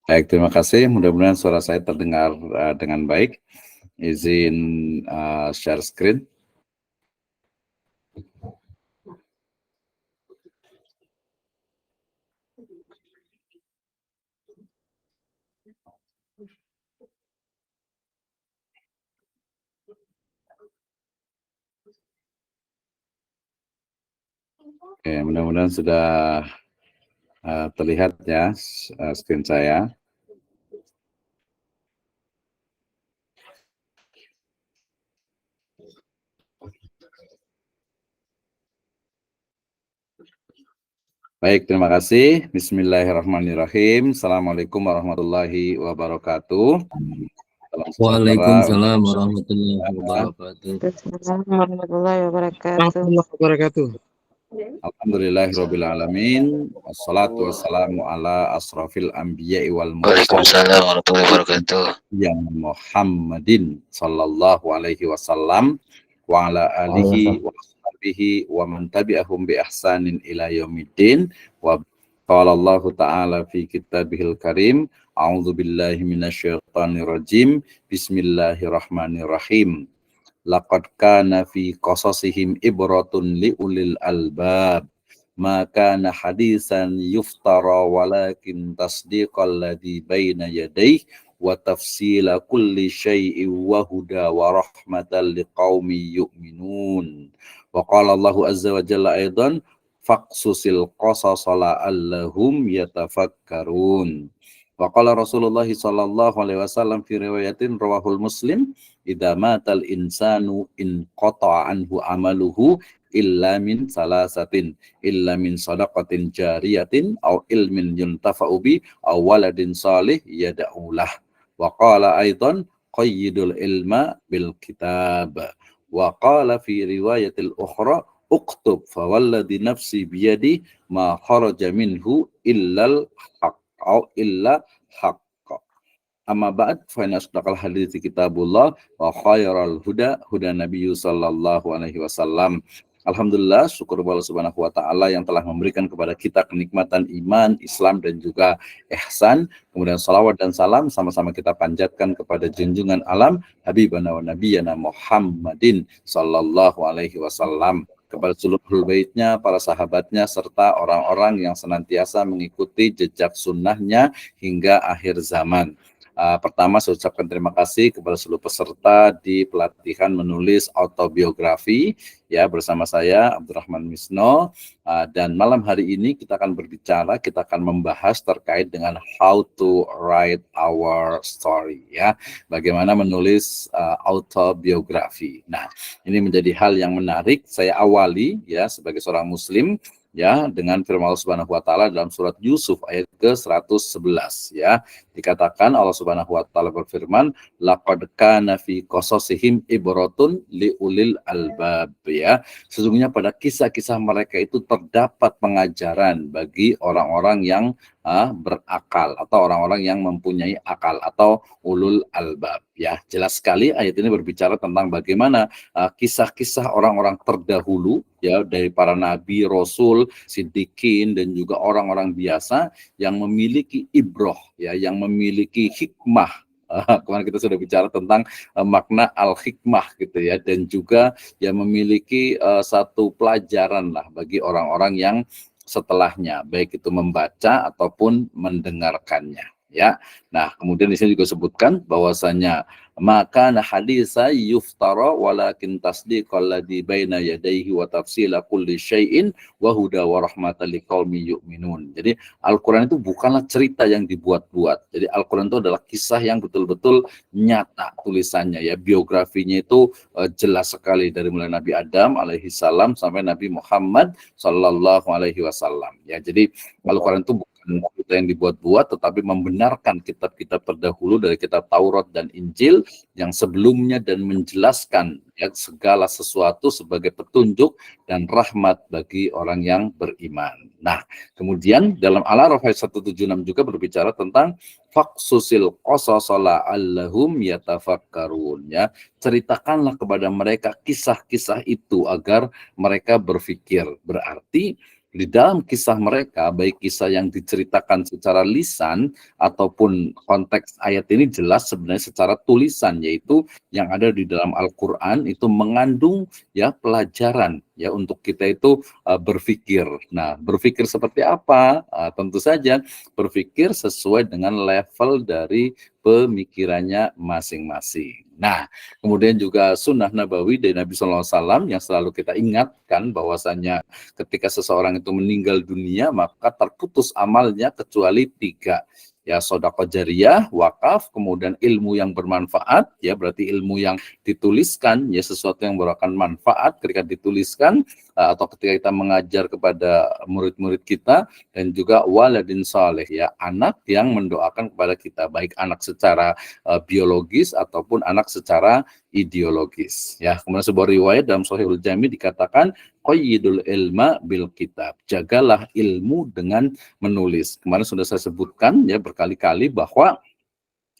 Baik, terima kasih. Mudah-mudahan suara saya terdengar dengan baik. Izin share screen. Oke, mudah-mudahan sudah terlihat ya screen saya. Baik, terima kasih. Bismillahirrahmanirrahim. Assalamualaikum warahmatullahi wabarakatuh. Salam sejahtera Waalaikumsalam warahmatullahi wabarakatuh. Assalamualaikum warahmatullahi wabarakatuh. Warahmatullahi wabarakatuh. Alhamdulillahirabbil alamin. Wassalatu wassalamu ala asrafil anbiya'i wal mursalin. Waalaikumsalam warahmatullahi wabarakatuh. Yang Muhammadin sallallahu alaihi wasallam wa ala alihi wa sahbihi wa man tabi'ahum bi ihsanin ila yaumiddin. Wa qala Allah ta'ala fi kitabihil karim, a'udzu billahi minasyaitonir rajim. Bismillahirrahmanirrahim. Laqad kana fi qasasihim ibratun li ulil albab. Ma kana hadisan yuftara walakin tasdiqal ladzi baina yadayhi wa tafsila kulli syai'in wa huda wa rahmatan liqaumi yu'minun. Wa qala Allahu azza wa jalla aidan faqsusil qasasa la'allahum yatafakkarun. Wa qala Rasulullah sallallahu alaihi wasallam fi riwayatin rawahul Muslim, idza matal insanu in qata'a anhu amaluhu illa min salasatin, illa min sadaqatin jariyatin aw ilmin yuntafa'u bi aw waladin salih yad'ulah. Wa qala aidan qayyidul ilma bil kitab. Wa qala fi riwayatil ukhra uktub fa walladhi nafsi biyadi ma kharaja minhu illal haqq aw illa haqq. Amma ba'd fa inna asdaqal hadithi kitabullah wa khairal huda huda nabiyyu sallallahu alaihi wasallam. Alhamdulillah, syukur Allah subhanahu wa ta'ala yang telah memberikan kepada kita kenikmatan iman, Islam dan juga ihsan. Kemudian salawat dan salam sama-sama kita panjatkan kepada junjungan alam Habibana wa Nabiyana Muhammadin sallallahu alaihi wasallam, kepada seluruh baitnya, para sahabatnya, serta orang-orang yang senantiasa mengikuti jejak sunnahnya hingga akhir zaman. Pertama, saya ucapkan terima kasih kepada seluruh peserta di pelatihan menulis autobiografi ya bersama saya Abdurrahman Misno, dan malam hari ini kita akan berbicara, kita akan membahas terkait dengan how to write our story ya, bagaimana menulis autobiografi. Nah, ini menjadi hal yang menarik. Saya awali ya sebagai seorang muslim ya dengan firman Allah Subhanahu wa taala dalam surat Yusuf ayat ke-111 ya. Dikatakan Allah Subhanahu wa taala berfirman, laqad kana fi qasasihim ibratun liulil albab ya. Sesungguhnya pada kisah-kisah mereka itu terdapat pengajaran bagi orang-orang yang berakal atau orang-orang yang mempunyai akal atau ulul albab ya. Jelas sekali ayat ini berbicara tentang bagaimana kisah-kisah orang-orang terdahulu ya, dari para nabi, rasul, siddiqin dan juga orang-orang biasa yang memiliki ibroh ya, yang memiliki hikmah. Kemarin kita sudah bicara tentang makna al-hikmah gitu ya, dan juga yang memiliki satu pelajaran lah bagi orang-orang yang setelahnya, baik itu membaca ataupun mendengarkannya ya. Nah, kemudian di sini juga sebutkan bahwasanya maka hadisa yuftara walakin tasdiqal ladzi baina yadayhi wa tafsila kulli syai'in wa huda wa rahmatan liqaumi yu'minun. Jadi Al-Qur'an itu bukanlah cerita yang dibuat-buat. Jadi Al-Qur'an itu adalah kisah yang betul-betul nyata tulisannya ya, biografinya itu jelas sekali dari mulai Nabi Adam alaihi salam sampai Nabi Muhammad sallallahu alaihi wasallam ya. Jadi Al-Qur'an itu bukan kita yang dibuat-buat, tetapi membenarkan kitab-kitab terdahulu dari kitab Taurat dan Injil yang sebelumnya dan menjelaskan ya, segala sesuatu sebagai petunjuk dan rahmat bagi orang yang beriman. Nah, kemudian dalam Al-A'raf ayat 176 juga berbicara tentang faqsusil qasasa la'allahum yatafakkarun ya. Ceritakanlah kepada mereka kisah-kisah itu agar mereka berpikir. Berarti di dalam kisah mereka, baik kisah yang diceritakan secara lisan ataupun konteks ayat ini jelas sebenarnya secara tulisan, yaitu yang ada di dalam Al-Quran itu mengandung ya pelajaran ya untuk kita itu berpikir. Nah, berpikir seperti apa? Tentu saja berpikir sesuai dengan level dari pemikirannya masing-masing. Nah, kemudian juga sunnah nabawi dari Nabi SAW yang selalu kita ingatkan bahwasannya ketika seseorang itu meninggal dunia maka terputus amalnya kecuali 3, ya sedekah jariyah, wakaf, kemudian ilmu yang bermanfaat, ya berarti ilmu yang dituliskan, ya sesuatu yang memberikan manfaat ketika dituliskan atau ketika kita mengajar kepada murid-murid kita, dan juga waladin saleh, ya anak yang mendoakan kepada kita, baik anak secara biologis ataupun anak secara ideologis. Ya, kemudian sebuah riwayat dalam Shahihul Jami dikatakan qayyidul ilma bil kitab. Jagalah ilmu dengan menulis. Kemarin sudah saya sebutkan ya berkali-kali bahwa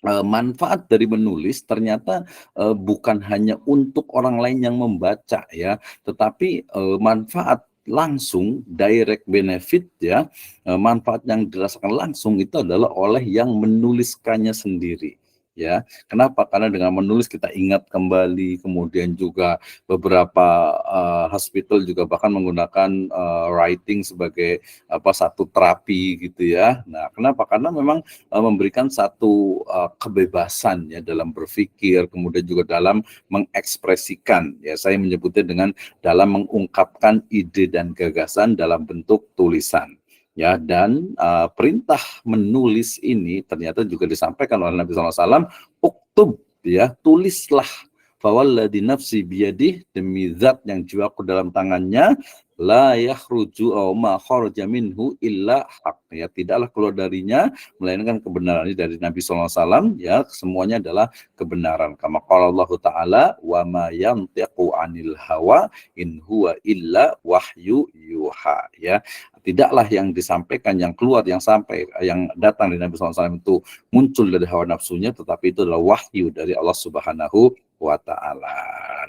manfaat dari menulis ternyata bukan hanya untuk orang lain yang membaca ya, tetapi manfaat langsung, direct benefit ya, manfaat yang dirasakan langsung itu adalah oleh yang menuliskannya sendiri. Ya, kenapa? Karena dengan menulis kita ingat kembali, kemudian juga beberapa hospital juga bahkan menggunakan writing sebagai satu terapi gitu ya. Nah, kenapa? Karena memang memberikan satu kebebasan ya dalam berpikir, kemudian juga dalam mengekspresikan. Ya, saya menyebutnya dengan dalam mengungkapkan ide dan gagasan dalam bentuk tulisan. Ya, dan perintah menulis ini ternyata juga disampaikan oleh Nabi SAW, uktub, ya tulislah, fawalladzi nafsi biyadih, demi zat yang jiwaku dalam tangannya, la yakhruju aw ma kharaja minhu illa haq, ya tidaklah keluar darinya melainkan kebenaran. Ini dari Nabi SAW, ya semuanya adalah kebenaran. Kama qala Allah Ta'ala, wa ma yantiqu anil hawa in huwa illa wahyu yuha, ya tidaklah yang disampaikan, yang keluar, yang sampai, yang datang dari Nabi SAW itu muncul dari hawa nafsunya, tetapi itu adalah wahyu dari Allah Subhanahu wa Ta'ala.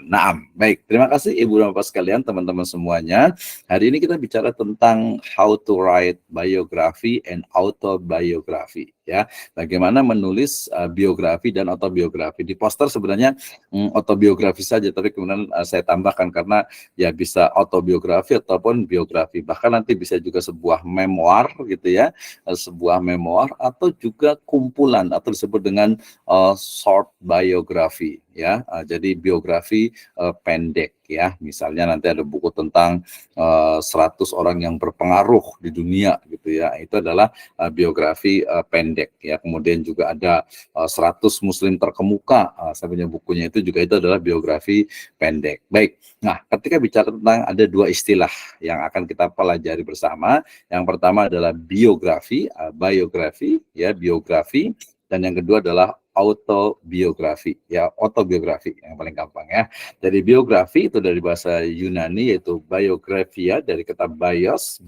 Naam, baik. Terima kasih Ibu dan Bapak sekalian, teman-teman semuanya. Hari ini kita bicara tentang how to write biography and autobiography. Ya, bagaimana menulis biografi dan autobiografi. Di poster sebenarnya autobiografi saja, tapi kemudian saya tambahkan karena ya bisa autobiografi ataupun biografi. Bahkan nanti bisa juga sebuah memoir gitu ya, sebuah memoir atau juga kumpulan atau disebut dengan short biography ya. Jadi biografi pendek ya. Misalnya nanti ada buku tentang 100 orang yang berpengaruh di dunia gitu ya. Itu adalah biografi pendek ya. Kemudian juga ada 100 muslim terkemuka. Saya punya bukunya itu juga, itu adalah biografi pendek. Baik. Nah, ketika bicara tentang ada 2 istilah yang akan kita pelajari bersama. Yang pertama adalah biografi, ya biografi, dan yang kedua adalah autobiografi, ya autobiografi yang paling gampang ya. Jadi biografi itu dari bahasa Yunani yaitu biografia, dari kata bios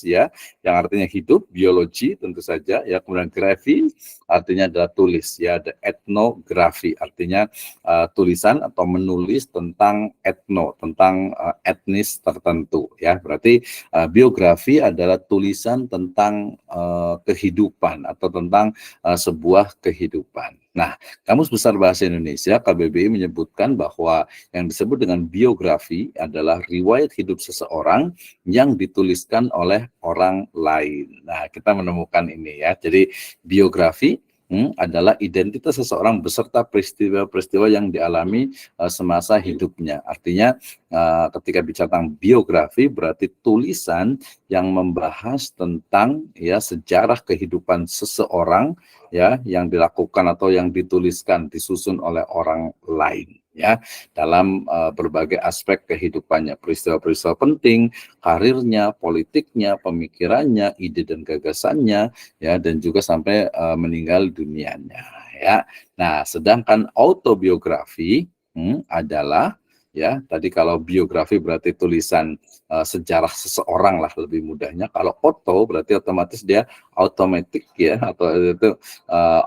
ya, yang artinya hidup, biologi tentu saja ya. Kemudian grafi artinya adalah tulis ya, ada etnografi artinya tulisan atau menulis tentang etno, tentang etnis tertentu ya. Berarti biografi adalah tulisan tentang kehidupan atau tentang sebuah kehidupan. Nah, Kamus Besar Bahasa Indonesia KBBI menyebutkan bahwa yang disebut dengan biografi adalah riwayat hidup seseorang yang dituliskan oleh orang lain. Nah, kita menemukan ini ya. Jadi biografi adalah identitas seseorang beserta peristiwa-peristiwa yang dialami semasa hidupnya. Artinya ketika bicara tentang biografi berarti tulisan yang membahas tentang ya sejarah kehidupan seseorang ya, yang dilakukan atau yang dituliskan, disusun oleh orang lain ya, dalam berbagai aspek kehidupannya, peristiwa-peristiwa penting, karirnya, politiknya, pemikirannya, ide dan gagasannya ya, dan juga sampai meninggal dunianya ya. Nah, sedangkan autobiografi adalah ya, tadi kalau biografi berarti tulisan sejarah seseorang lah lebih mudahnya. Kalau auto berarti otomatis dia automatic ya, atau itu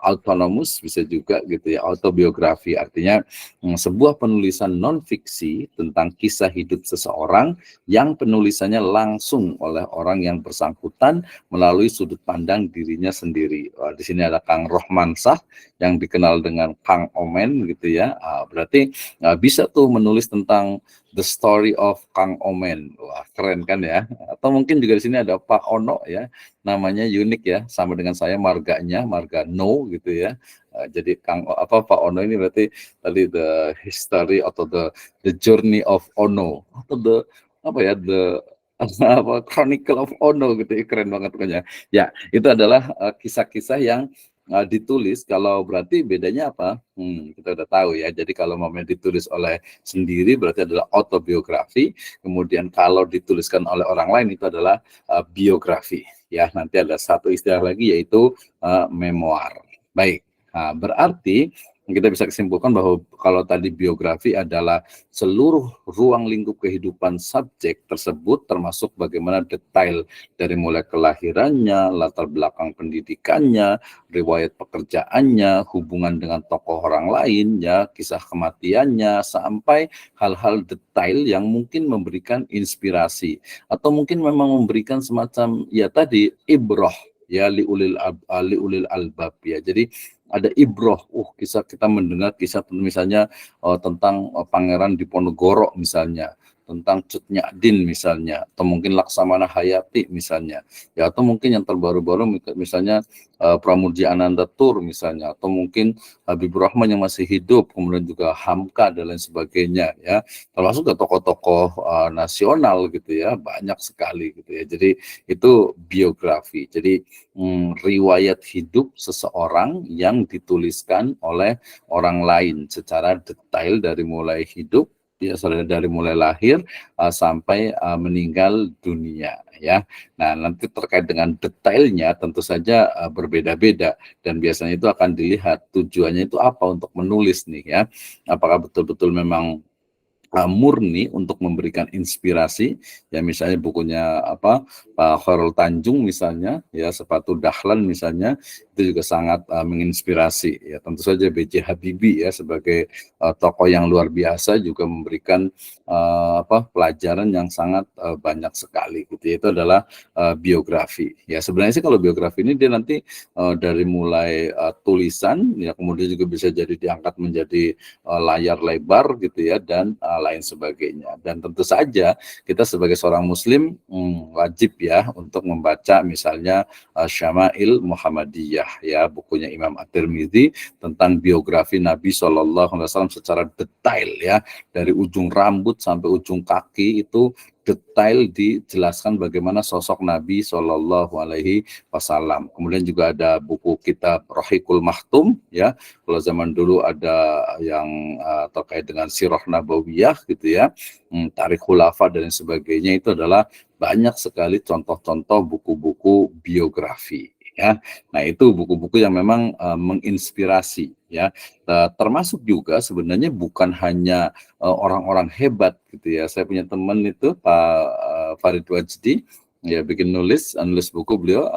autonomous bisa juga gitu ya, autobiografi artinya sebuah penulisan non fiksi tentang kisah hidup seseorang yang penulisannya langsung oleh orang yang bersangkutan melalui sudut pandang dirinya sendiri. Di sini ada Kang Rohmansah yang dikenal dengan Kang Omen gitu ya. Berarti bisa tuh menulis tentang The Story of Kang Omen. Wah, keren kan ya. Atau mungkin juga di sini ada Pak Ono ya. Namanya unik ya, sama dengan saya marganya, marga No gitu ya. Jadi Pak Ono ini berarti tadi the history atau the journey of Ono atau the Chronicle of Ono gitu ya, keren banget pokoknya. Ya, itu adalah kisah-kisah yang ditulis. Kalau berarti bedanya apa? Kita udah tahu ya. Jadi kalau mau ditulis oleh sendiri berarti adalah autobiografi. Kemudian kalau dituliskan oleh orang lain itu adalah biografi. Ya, nanti ada satu istilah lagi yaitu memoir. Baik. Nah, berarti kita bisa kesimpulkan bahwa kalau tadi biografi adalah seluruh ruang lingkup kehidupan subjek tersebut, termasuk bagaimana detail dari mulai kelahirannya, latar belakang pendidikannya, riwayat pekerjaannya, hubungan dengan tokoh orang lain, ya, kisah kematiannya, sampai hal-hal detail yang mungkin memberikan inspirasi atau mungkin memang memberikan semacam ya tadi ibroh ya liulil albab ya. Jadi ada ibroh, kisah kita mendengar kisah misalnya tentang Pangeran Diponegoro misalnya, tentang Cut Nyak-din misalnya, atau mungkin Laksamana Hayati misalnya, ya, atau mungkin yang terbaru-baru misalnya Pramudia Ananda Tur misalnya, atau mungkin Habibur Rahman yang masih hidup, kemudian juga Hamka dan lain sebagainya ya, termasuk ke tokoh-tokoh nasional gitu ya, banyak sekali gitu ya. Jadi itu biografi. Jadi riwayat hidup seseorang yang dituliskan oleh orang lain secara detail dari mulai hidup ya, dari mulai lahir sampai meninggal dunia ya. Nah, nanti terkait dengan detailnya tentu saja berbeda-beda, dan biasanya itu akan dilihat tujuannya itu apa untuk menulis nih ya. Apakah betul-betul memang murni untuk memberikan inspirasi ya, misalnya bukunya Pak Khairul Tanjung misalnya ya, Sepatu Dahlan misalnya, itu juga sangat menginspirasi ya. Tentu saja B.J. Habibie ya sebagai tokoh yang luar biasa juga memberikan pelajaran yang sangat banyak sekali gitu ya. Itu adalah biografi ya. Sebenarnya sih kalau biografi ini dia nanti dari mulai tulisan ya, kemudian juga bisa jadi diangkat menjadi layar lebar gitu ya, dan lain sebagainya. Dan tentu saja kita sebagai seorang muslim wajib ya untuk membaca misalnya Syama'il Muhammadiyah ya, bukunya Imam At-Tirmidzi tentang biografi Nabi SAW secara detail ya, dari ujung rambut sampai ujung kaki itu detail dijelaskan bagaimana sosok Nabi SAW. Kemudian juga ada buku kitab Rohikul Mahtum ya, kalau zaman dulu ada yang terkait dengan Sirah Nabawiyah gitu ya, Tarikh Khulafa dan sebagainya. Itu adalah banyak sekali contoh-contoh buku-buku biografi ya. Nah, itu buku-buku yang memang menginspirasi ya. Termasuk juga sebenarnya bukan hanya orang-orang hebat gitu ya. Saya punya teman itu Pak Farid Wajdi ya, bikin nulis buku beliau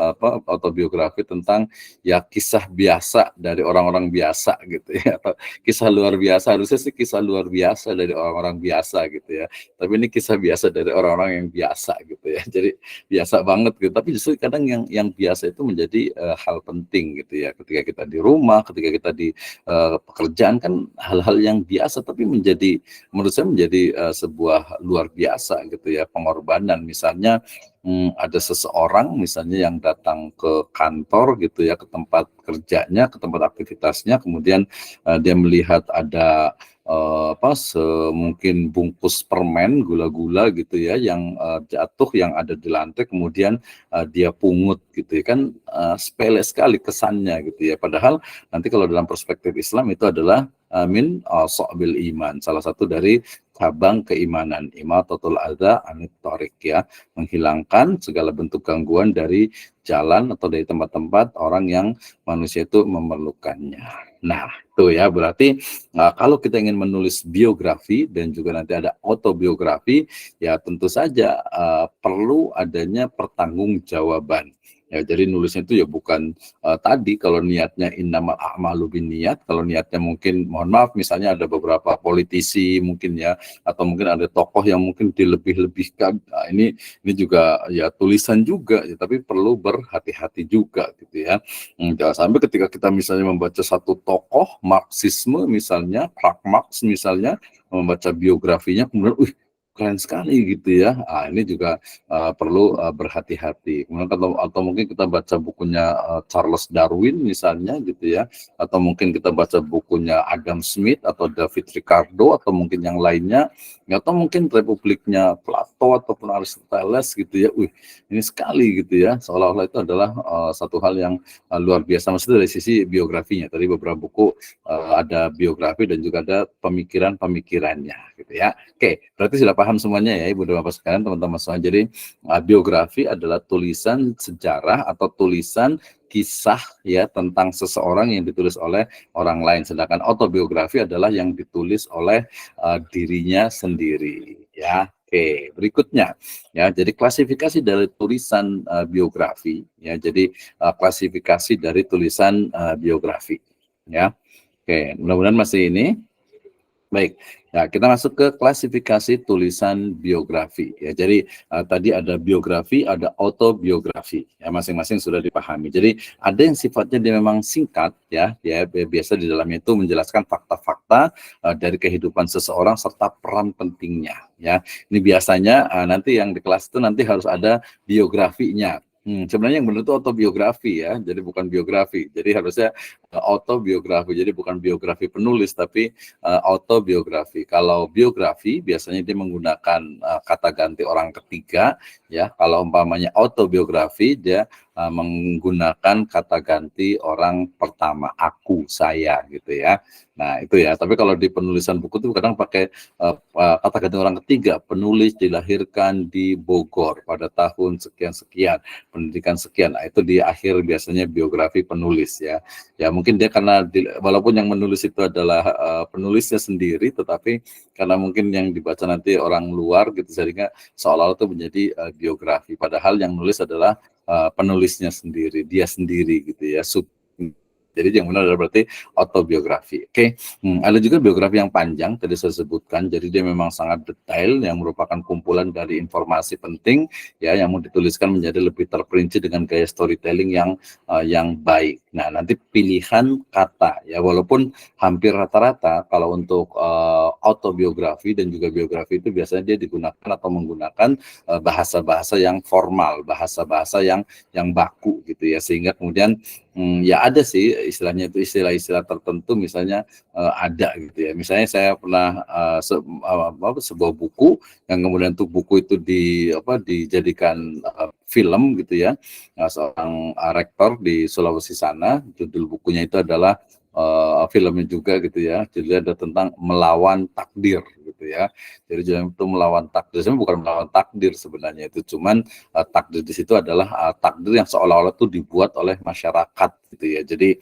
autobiografi tentang ya kisah biasa dari orang-orang biasa gitu ya, atau kisah luar biasa. Harusnya sih kisah luar biasa dari orang-orang biasa gitu ya, tapi ini kisah biasa dari orang-orang yang biasa gitu ya. Jadi biasa banget gitu, tapi justru kadang yang biasa itu menjadi hal penting gitu ya, ketika kita di rumah, ketika kita di pekerjaan, kan hal-hal yang biasa tapi menurut saya menjadi sebuah luar biasa gitu ya, pengorbanan. Misalnya ada seseorang misalnya yang datang ke kantor gitu ya, ke tempat kerjanya, ke tempat aktivitasnya, kemudian dia melihat ada mungkin bungkus permen gula-gula gitu ya yang jatuh, yang ada di lantai, kemudian dia pungut gitu ya, kan sepele sekali kesannya gitu ya, padahal nanti kalau dalam perspektif Islam itu adalah min so'bil iman, salah satu dari cabang keimanan, imatatul adza anit thoriq ya, menghilangkan segala bentuk gangguan dari jalan atau dari tempat-tempat orang yang manusia itu memerlukannya. Nah, itu ya berarti kalau kita ingin menulis biografi dan juga nanti ada autobiografi, ya tentu saja perlu adanya pertanggungjawaban. Ya, jadi nulisnya itu ya bukan tadi kalau niatnya innamal a'malu binniyat, kalau niatnya mungkin mohon maaf misalnya ada beberapa politisi mungkin ya, atau mungkin ada tokoh yang mungkin dilebih-lebihkan. Nah, ini juga ya tulisan juga ya, tapi perlu berhati-hati juga gitu ya. Jangan sampai ketika kita misalnya membaca satu tokoh Marxisme misalnya, Karl Marx misalnya, membaca biografinya kemudian keren sekali gitu ya. Ini juga perlu berhati-hati. Kemudian atau mungkin kita baca bukunya Charles Darwin misalnya gitu ya, atau mungkin kita baca bukunya Adam Smith atau David Ricardo atau mungkin yang lainnya, atau mungkin Republiknya Plato ataupun Aristoteles gitu ya. Ini sekali gitu ya, seolah-olah itu adalah satu hal yang luar biasa. Maksudnya dari sisi biografinya. Tadi beberapa buku ada biografi dan juga ada pemikiran-pemikirannya gitu ya. Oke, berarti sudah paham semuanya ya Ibu dan Bapak sekalian, teman-teman semua. Jadi biografi adalah tulisan sejarah atau tulisan kisah ya tentang seseorang yang ditulis oleh orang lain. Sedangkan autobiografi adalah yang ditulis oleh dirinya sendiri ya. Oke, berikutnya ya. Jadi klasifikasi dari tulisan biografi ya. Jadi klasifikasi dari tulisan biografi ya. Oke, mudah-mudahan masih ini. Baik, ya kita masuk ke klasifikasi tulisan biografi. Ya, jadi tadi ada biografi, ada autobiografi. Ya, masing-masing sudah dipahami. Jadi ada yang sifatnya dia memang singkat, ya biasa di dalamnya itu menjelaskan fakta-fakta dari kehidupan seseorang serta peran pentingnya. Ya, ini biasanya nanti yang di kelas itu nanti harus ada biografinya. Sebenarnya yang benar itu autobiografi ya, jadi bukan biografi. Jadi harusnya autobiografi, jadi bukan biografi penulis tapi autobiografi. Kalau biografi biasanya dia menggunakan kata ganti orang ketiga ya. Kalau umpamanya autobiografi dia menggunakan kata ganti orang pertama, aku, saya gitu ya. Nah itu ya, tapi kalau di penulisan buku itu kadang pakai kata ganti orang ketiga, penulis dilahirkan di Bogor pada tahun sekian-sekian, pendidikan sekian. Nah itu di akhir biasanya biografi penulis ya. Ya mungkin dia karena walaupun yang menulis itu adalah penulisnya sendiri, tetapi karena mungkin yang dibaca nanti orang luar gitu, sehingga seolah-olah itu menjadi biografi. Padahal yang nulis adalah penulisnya sendiri, dia sendiri gitu ya. Jadi yang benar adalah berarti autobiografi. Oke. Ada juga biografi yang panjang tadi saya sebutkan. Jadi dia memang sangat detail yang merupakan kumpulan dari informasi penting ya yang mau dituliskan menjadi lebih terperinci dengan gaya storytelling yang baik. Nah, nanti pilihan kata ya walaupun hampir rata-rata kalau untuk autobiografi dan juga biografi itu biasanya dia digunakan atau menggunakan bahasa-bahasa yang formal, bahasa-bahasa yang baku gitu ya, sehingga kemudian ya ada sih istilahnya itu istilah-istilah tertentu misalnya ada gitu ya. Misalnya saya pernah sebuah buku yang kemudian tuh buku itu dijadikan film gitu ya. Seorang rektor di Sulawesi sana, judul bukunya itu adalah filmnya juga gitu ya. Jadi ada tentang melawan takdir gitu ya. Jadi jangan itu melawan takdir, sebenarnya bukan melawan takdir sebenarnya, itu cuman takdir di situ adalah takdir yang seolah-olah itu dibuat oleh masyarakat gitu ya. Jadi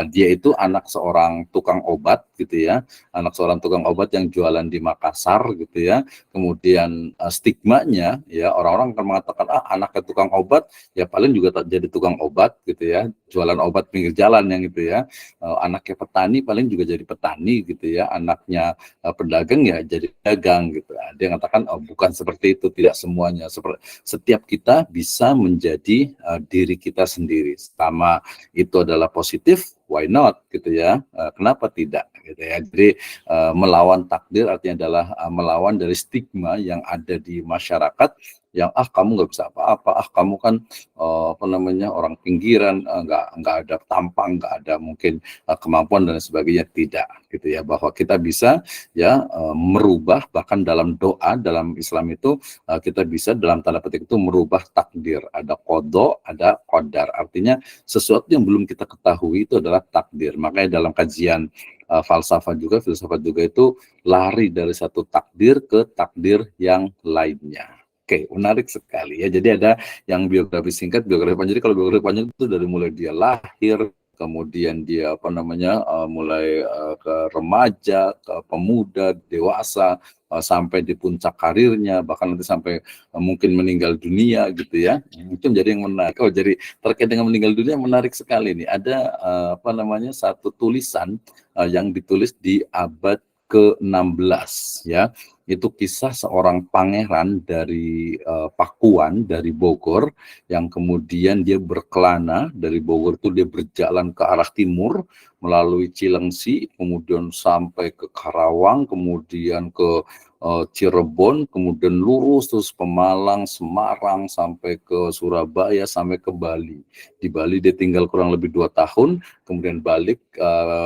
dia itu anak seorang tukang obat gitu ya, anak seorang tukang obat yang jualan di Makassar gitu ya. Kemudian stigmanya ya orang-orang akan mengatakan anaknya tukang obat ya paling juga jadi tukang obat gitu ya, jualan obat pinggir jalan yang gitu ya. Anaknya petani paling juga jadi petani gitu ya, anaknya pedagang ya jadi pedagang gitu. Dia mengatakan bukan seperti itu, tidak semuanya. Setiap kita bisa menjadi diri kita sendiri. Sama itu adalah positif, why not gitu ya? Kenapa tidak gitu ya? Jadi melawan takdir artinya adalah melawan dari stigma yang ada di masyarakat yang kamu nggak bisa apa-apa, kamu kan orang pinggiran, nggak ada tampang, nggak ada mungkin kemampuan dan sebagainya, tidak gitu ya, bahwa kita bisa ya merubah, bahkan dalam doa dalam Islam itu kita bisa dalam tanda petik itu merubah takdir. Ada qada, ada qadar, artinya sesuatu yang belum kita ketahui itu adalah takdir. Makanya dalam kajian filsafat juga itu lari dari satu takdir ke takdir yang lainnya. Oke, menarik sekali ya. Jadi ada yang biografi singkat, biografi panjang. Jadi kalau biografi panjang itu dari mulai dia lahir, kemudian dia mulai ke remaja, ke pemuda, dewasa, sampai di puncak karirnya, bahkan nanti sampai mungkin meninggal dunia gitu ya. Itu menjadi yang menarik. Oh, jadi terkait dengan meninggal dunia menarik sekali nih. Ada satu tulisan yang ditulis di abad ke-16 ya. Itu kisah seorang pangeran dari Pakuan, dari Bogor, yang kemudian dia berkelana dari Bogor itu dia berjalan ke arah timur melalui Cilengsi, kemudian sampai ke Karawang, kemudian ke Cirebon, kemudian lurus terus Pemalang, Semarang, sampai ke Surabaya, sampai ke Bali. Di Bali dia tinggal kurang lebih 2 tahun, kemudian balik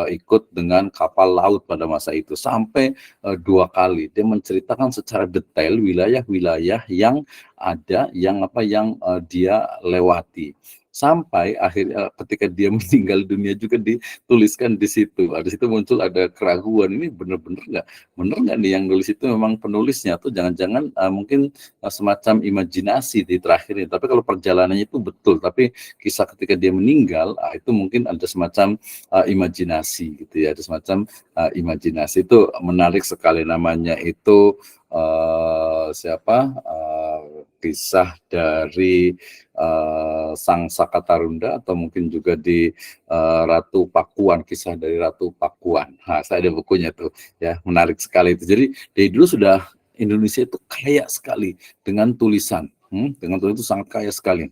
ikut dengan kapal laut pada masa itu sampai 2 kali. Dia menceritakan secara detail wilayah-wilayah yang ada, yang dia lewati. Sampai akhirnya ketika dia meninggal dunia juga dituliskan di situ. Di situ muncul ada keraguan, ini benar-benar bener nggak nih yang nulis itu memang penulisnya, atau jangan-jangan mungkin semacam imajinasi di terakhirnya. Tapi kalau perjalanannya itu betul, tapi kisah ketika dia meninggal itu mungkin ada semacam imajinasi gitu ya, ada semacam imajinasi. Itu menarik sekali, namanya itu kisah dari Sang Sakatarunda, atau mungkin juga di Ratu Pakuan, kisah dari Ratu Pakuan. Nah, saya ada bukunya tuh ya, menarik sekali itu. Jadi dari dulu sudah Indonesia itu kaya sekali dengan tulisan, dengan tulisan itu sangat kaya sekali.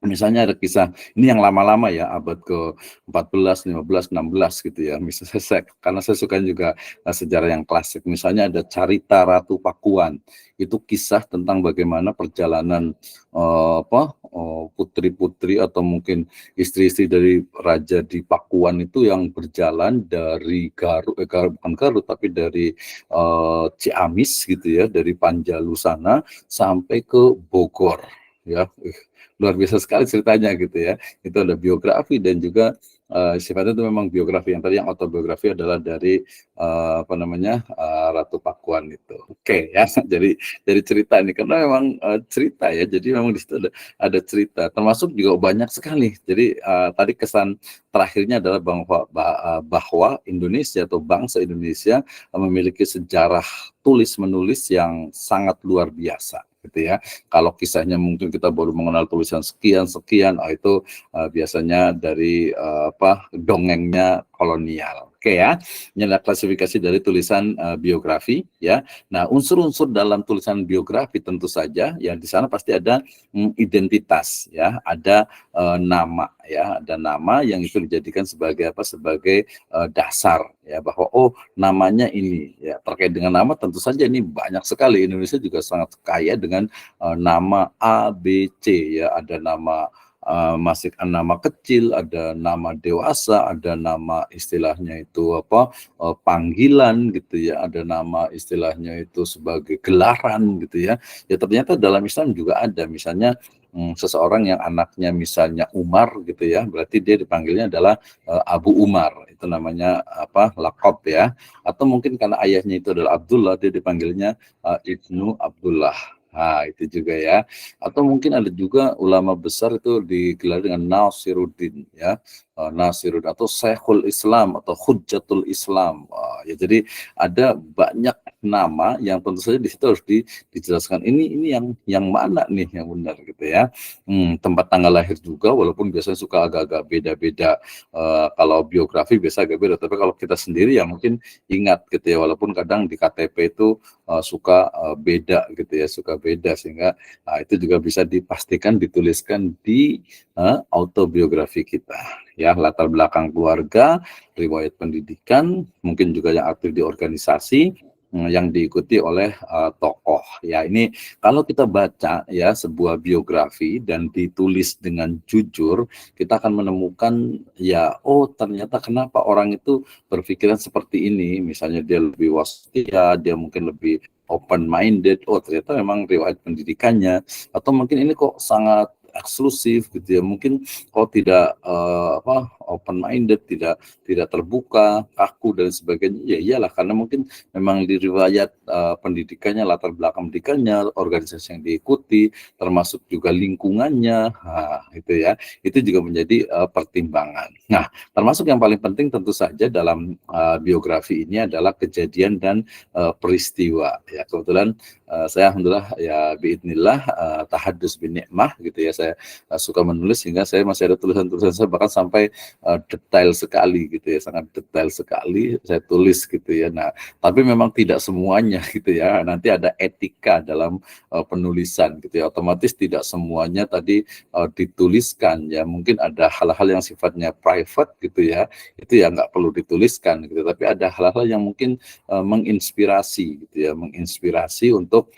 Misalnya ada kisah, ini yang lama-lama ya, abad ke-14, 15, 16 gitu ya. Misalnya karena saya suka juga sejarah yang klasik. Misalnya ada Carita Ratu Pakuan. Itu kisah tentang bagaimana perjalanan putri-putri atau mungkin istri-istri dari raja di Pakuan itu yang berjalan dari bukan Garut, tapi dari Ciamis gitu ya, dari Panjalu sana sampai ke Bogor ya. Luar biasa sekali ceritanya gitu ya. Itu ada biografi dan juga sifatnya itu memang biografi. Yang tadi yang autobiografi adalah dari Ratu Pakuan itu. Oke ya. Jadi cerita ini karena memang cerita ya. Jadi memang di situ ada cerita. Termasuk juga banyak sekali. Jadi tadi kesan terakhirnya adalah bahwa Indonesia atau bangsa Indonesia memiliki sejarah tulis menulis yang sangat luar biasa gitu ya. Kalau kisahnya mungkin kita baru mengenal tulisan sekian, itu biasanya dari dongengnya kolonial. Oke ya, ini adalah klasifikasi dari tulisan biografi ya. Nah, unsur-unsur dalam tulisan biografi tentu saja yang di sana pasti ada identitas ya, ada nama ya, ada nama yang itu dijadikan sebagai sebagai dasar ya, bahwa namanya ini ya. Terkait dengan nama tentu saja ini banyak sekali. Indonesia juga sangat kaya dengan nama A, B, C ya. Ada nama masih nama kecil, ada nama dewasa, ada nama istilahnya itu panggilan gitu ya, ada nama istilahnya itu sebagai gelaran gitu ya. Ya ternyata dalam Islam juga ada, misalnya seseorang yang anaknya misalnya Umar gitu ya, berarti dia dipanggilnya adalah Abu Umar, itu namanya laqab ya. Atau mungkin karena ayahnya itu adalah Abdullah, dia dipanggilnya Ibnu Abdullah. Nah, itu juga ya. Atau mungkin ada juga ulama besar itu digelar dengan Nasiruddin ya. Nasiruddin atau Syekhul Islam atau Hujjatul Islam. Ya, jadi ada banyak nama yang tentu saja di situ harus dijelaskan ini yang mana nih yang benar gitu ya. Tempat tanggal lahir juga, walaupun biasanya suka agak-agak beda-beda. Kalau biografi biasa agak beda, tapi kalau kita sendiri ya mungkin ingat gitu ya, walaupun kadang di KTP itu suka beda gitu ya, suka beda, sehingga itu juga bisa dipastikan dituliskan di autobiografi kita ya, latar belakang keluarga, riwayat pendidikan, mungkin juga yang aktif di organisasi yang diikuti oleh tokoh ya. Ini kalau kita baca ya sebuah biografi dan ditulis dengan jujur, kita akan menemukan ya, ternyata kenapa orang itu berpikiran seperti ini. Misalnya dia lebih wastia, dia mungkin lebih open minded, ternyata memang riwayat pendidikannya, atau mungkin ini kok sangat eksklusif gitu ya. Mungkin kalau tidak open minded, tidak terbuka, kaku dan sebagainya. Ya iyalah, karena mungkin memang di riwayat pendidikannya, latar belakang pendidikannya, organisasi yang diikuti, termasuk juga lingkungannya, itu ya. Itu juga menjadi pertimbangan. Nah, termasuk yang paling penting tentu saja dalam biografi ini adalah kejadian dan peristiwa. Ya, kebetulan saya alhamdulillah ya biidznillah tahadus bin nikmah gitu ya. Saya suka menulis sehingga saya masih ada tulisan-tulisan saya bahkan sampai detail sekali gitu ya, sangat detail sekali saya tulis gitu ya. Nah, tapi memang tidak semuanya gitu ya. Nanti ada etika dalam penulisan gitu ya. Otomatis tidak semuanya tadi dituliskan ya. Mungkin ada hal-hal yang sifatnya private gitu ya. Itu ya nggak perlu dituliskan gitu. Tapi ada hal-hal yang mungkin menginspirasi gitu ya, menginspirasi untuk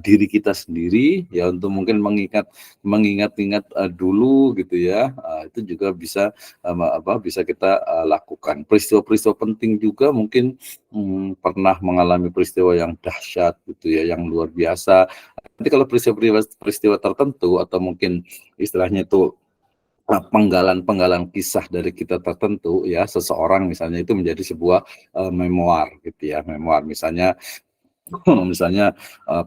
diri kita sendiri ya, untuk mungkin mengingat-ingat dulu gitu ya. Itu juga bisa bisa kita lakukan. Peristiwa-peristiwa penting juga mungkin pernah mengalami peristiwa yang dahsyat gitu ya, yang luar biasa. Nanti kalau peristiwa tertentu atau mungkin istilahnya itu penggalan-penggalan kisah dari kita tertentu ya, seseorang misalnya itu menjadi sebuah memoir gitu ya, memoir misalnya misalnya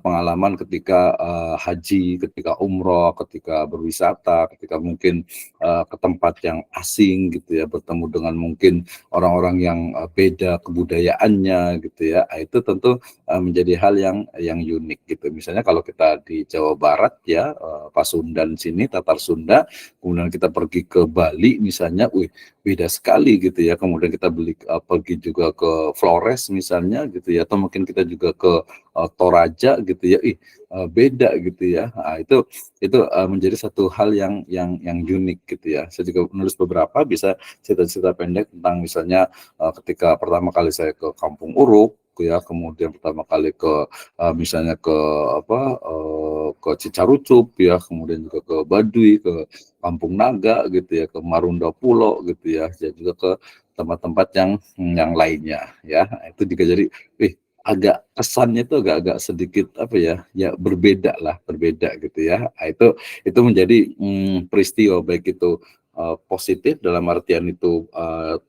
pengalaman ketika haji, ketika umroh, ketika berwisata, ketika mungkin ke tempat yang asing gitu ya, bertemu dengan mungkin orang-orang yang beda kebudayaannya gitu ya. Itu tentu menjadi hal yang unik gitu. Misalnya kalau kita di Jawa Barat ya, Pasundan sini, Tatar Sunda, kemudian kita pergi ke Bali misalnya, beda sekali gitu ya. Kemudian kita pergi juga ke Flores misalnya gitu ya, atau mungkin kita juga ke Toraja gitu ya, beda gitu ya. Nah, itu menjadi satu hal yang unik gitu ya. Saya juga menulis beberapa, bisa cerita-cerita pendek tentang misalnya ketika pertama kali saya ke Kampung Uruk ya, kemudian pertama kali ke misalnya ke ke Cicarucup ya, kemudian juga ke Baduy, ke Kampung Naga gitu ya, ke Marunda Pulo gitu ya, dan juga ke tempat-tempat yang lainnya ya. Itu juga jadi agak kesannya itu agak sedikit ya berbeda gitu ya. Nah, itu menjadi peristiwa, baik itu positif dalam artian itu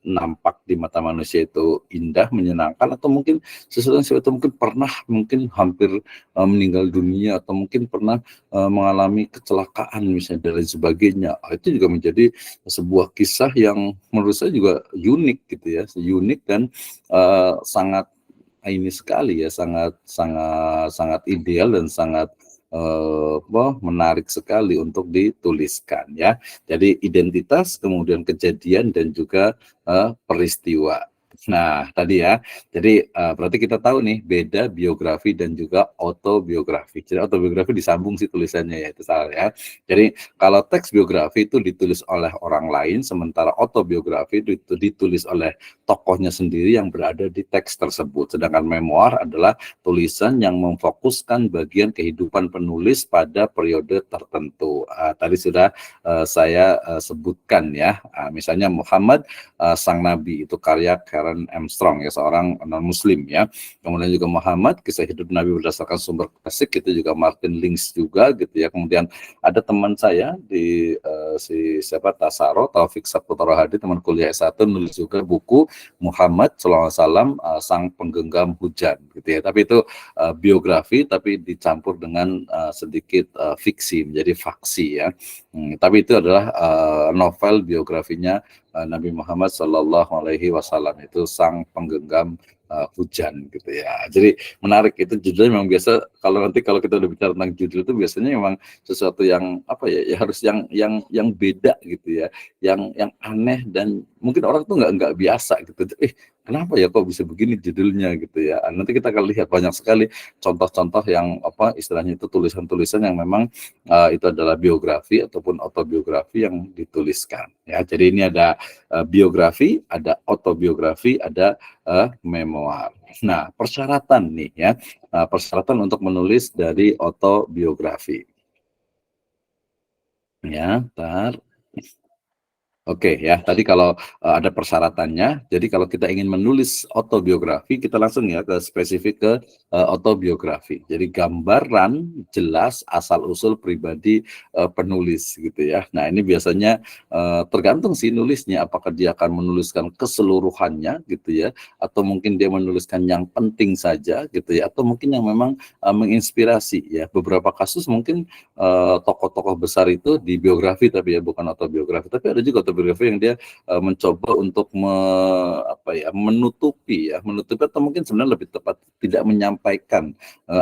nampak di mata manusia itu indah, menyenangkan, atau mungkin sesuatu yang mungkin pernah mungkin hampir meninggal dunia, atau mungkin pernah mengalami kecelakaan misalnya dan lain sebagainya. Itu juga menjadi sebuah kisah yang menurut saya juga unik gitu ya, unik dan sangat ini sekali ya, sangat ideal dan sangat menarik sekali untuk dituliskan ya. Jadi identitas, kemudian kejadian, dan juga peristiwa. Nah, tadi ya. Jadi berarti kita tahu nih beda biografi dan juga autobiografi. Jadi autobiografi disambung sih tulisannya ya, itu salah ya. Jadi kalau teks biografi itu ditulis oleh orang lain, sementara autobiografi itu ditulis oleh tokohnya sendiri yang berada di teks tersebut. Sedangkan memoir adalah tulisan yang memfokuskan bagian kehidupan penulis pada periode tertentu. Tadi sudah saya sebutkan ya. Misalnya Muhammad Sang Nabi, itu karya Karen Armstrong ya, seorang non-muslim ya. Kemudian juga Muhammad, kisah hidup Nabi berdasarkan sumber klasik, itu juga Martin Links juga gitu ya. Kemudian ada teman saya di Tasaro, Taufik Saputra Hadi, teman kuliah S1, nulis juga buku Muhammad SAW Sang Penggenggam Hujan gitu ya. Tapi itu biografi tapi dicampur dengan sedikit fiksi, menjadi faksi ya. Tapi itu adalah novel biografinya Nabi Muhammad SAW, itu Sang Penggenggam Hujan gitu ya. Jadi menarik, itu judulnya memang biasa kalau kita udah bicara tentang judul itu biasanya memang sesuatu yang ya harus yang beda gitu ya, yang aneh, dan mungkin orang tuh nggak biasa gitu. Kenapa ya kok bisa begini judulnya gitu ya. Nanti kita akan lihat banyak sekali contoh-contoh yang istilahnya itu tulisan-tulisan yang memang itu adalah biografi ataupun autobiografi yang dituliskan ya. Jadi ini ada biografi, ada autobiografi, ada memoir. Nah, persyaratan nih ya, persyaratan untuk menulis dari autobiografi. Ya, ntar. Oke ya, tadi kalau ada persyaratannya, jadi kalau kita ingin menulis autobiografi, kita langsung ya ke spesifik ke autobiografi. Jadi gambaran jelas asal-usul pribadi penulis gitu ya. Nah ini biasanya tergantung sih nulisnya, apakah dia akan menuliskan keseluruhannya gitu ya, atau mungkin dia menuliskan yang penting saja gitu ya, atau mungkin yang memang menginspirasi ya. Beberapa kasus mungkin tokoh-tokoh besar itu di biografi tapi ya bukan autobiografi, tapi ada juga autobiografi yang dia mencoba untuk menutupi atau mungkin sebenarnya lebih tepat tidak menyampaikan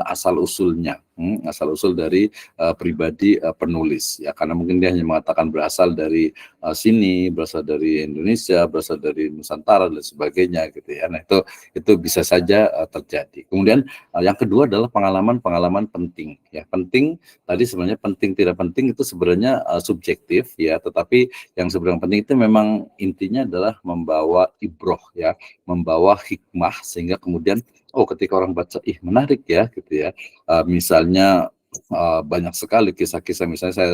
asal usulnya, asal usul dari pribadi penulis ya, karena mungkin dia hanya mengatakan berasal dari sini, berasal dari Indonesia, berasal dari Nusantara dan sebagainya gitu ya. Nah itu bisa saja terjadi. Kemudian yang kedua adalah pengalaman-pengalaman penting ya. Penting tadi sebenarnya penting tidak penting itu sebenarnya subjektif ya, tetapi yang sebenarnya penting itu memang intinya adalah membawa ibroh ya, membawa hikmah sehingga kemudian ketika orang baca menarik ya gitu ya. Misalnya banyak sekali kisah-kisah, misalnya saya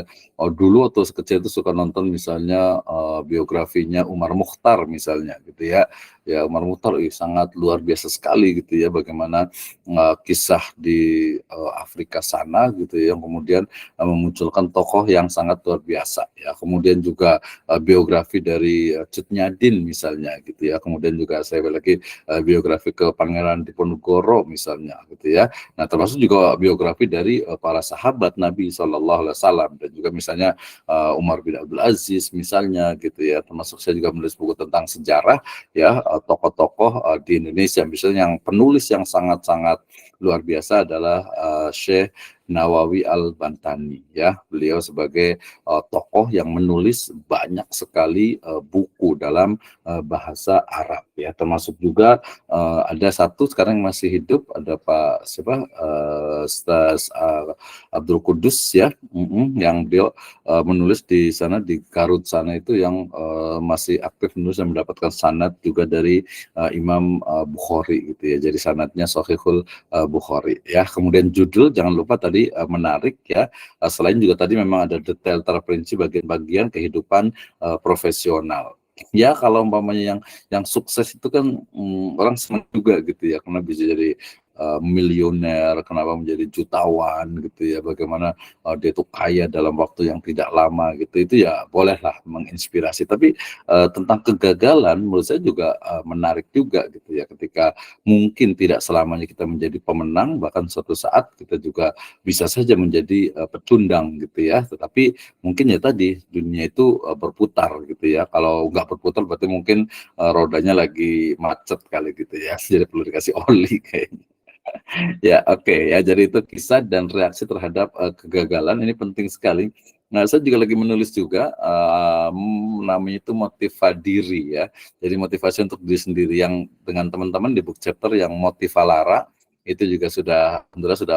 dulu waktu kecil itu suka nonton misalnya biografinya Umar Mukhtar misalnya gitu ya. Ya Umar Mukhtar sangat luar biasa sekali gitu ya, bagaimana kisah di Afrika sana gitu ya, yang kemudian memunculkan tokoh yang sangat luar biasa ya. Kemudian juga biografi dari Cut Nyadin misalnya gitu ya. Kemudian juga saya lagi biografi ke Pangeran Diponegoro misalnya gitu ya. Nah termasuk juga biografi dari para sahabat Nabi SAW, dan juga misalnya Umar bin Abdul Aziz misalnya gitu ya. Termasuk saya juga menulis buku tentang sejarah ya, tokoh-tokoh di Indonesia. Misalnya yang penulis yang sangat-sangat luar biasa adalah Syekh Nawawi Al-Bantani ya. Beliau sebagai tokoh yang menulis banyak sekali buku dalam bahasa Arab ya, termasuk juga ada satu sekarang yang masih hidup, ada Pak Ustaz Abdul Kudus ya, yang beliau menulis di sana di Garut sana itu, yang masih aktif menulis dan mendapatkan sanad juga dari Imam Bukhari gitu ya. Jadi sanadnya Sahihul Bukhari ya. Kemudian judul jangan lupa tadi menarik ya. Selain juga tadi memang ada detail terperinci bagian-bagian kehidupan profesional. Ya kalau umpamanya yang sukses itu kan orang senang juga gitu ya, karena bisa jadi milioner, kenapa menjadi jutawan gitu ya, bagaimana dia itu kaya dalam waktu yang tidak lama gitu, itu ya bolehlah menginspirasi. Tapi tentang kegagalan menurut saya juga menarik juga gitu ya, ketika mungkin tidak selamanya kita menjadi pemenang, bahkan suatu saat kita juga bisa saja menjadi pecundang gitu ya. Tetapi mungkin ya tadi dunia itu berputar gitu ya, kalau nggak berputar berarti mungkin rodanya lagi macet kali gitu ya, jadi perlu dikasih oli kayaknya. Ya, oke ya. Jadi itu kisah dan reaksi terhadap kegagalan ini penting sekali. Nah, saya juga lagi menulis juga namanya itu motivadiri ya. Jadi motivasi untuk diri sendiri, yang dengan teman-teman di book chapter yang Motivalara itu juga sudah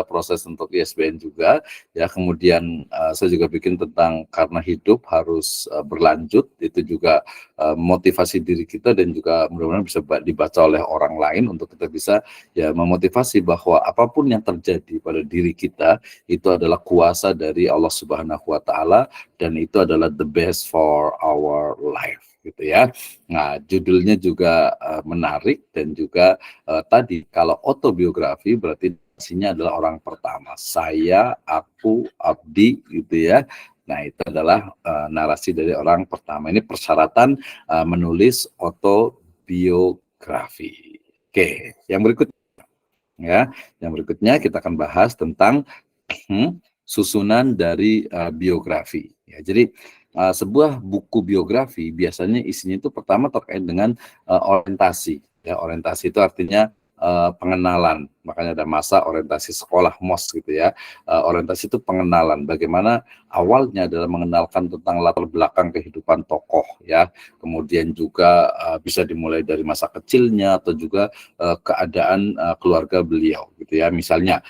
proses untuk ISBN juga ya. Kemudian saya juga bikin tentang karena hidup harus berlanjut, itu juga motivasi diri kita, dan juga mudah-mudahan bisa dibaca oleh orang lain untuk kita bisa ya memotivasi bahwa apapun yang terjadi pada diri kita itu adalah kuasa dari Allah Subhanahu wa taala, dan itu adalah the best for our life gitu ya. Nah, judulnya juga menarik, dan juga tadi kalau autobiografi berarti isinya adalah orang pertama, saya, aku, Abdi gitu ya. Nah, itu adalah narasi dari orang pertama. Ini persyaratan menulis autobiografi. Oke, yang berikutnya ya, yang berikutnya kita akan bahas tentang susunan dari biografi. Ya, jadi sebuah buku biografi biasanya isinya itu pertama terkait dengan orientasi. Ya, orientasi itu artinya pengenalan. Makanya ada masa orientasi sekolah MOS gitu ya. Orientasi itu pengenalan. Bagaimana awalnya adalah mengenalkan tentang latar belakang kehidupan tokoh ya. Kemudian juga bisa dimulai dari masa kecilnya, atau juga keadaan keluarga beliau gitu ya. Misalnya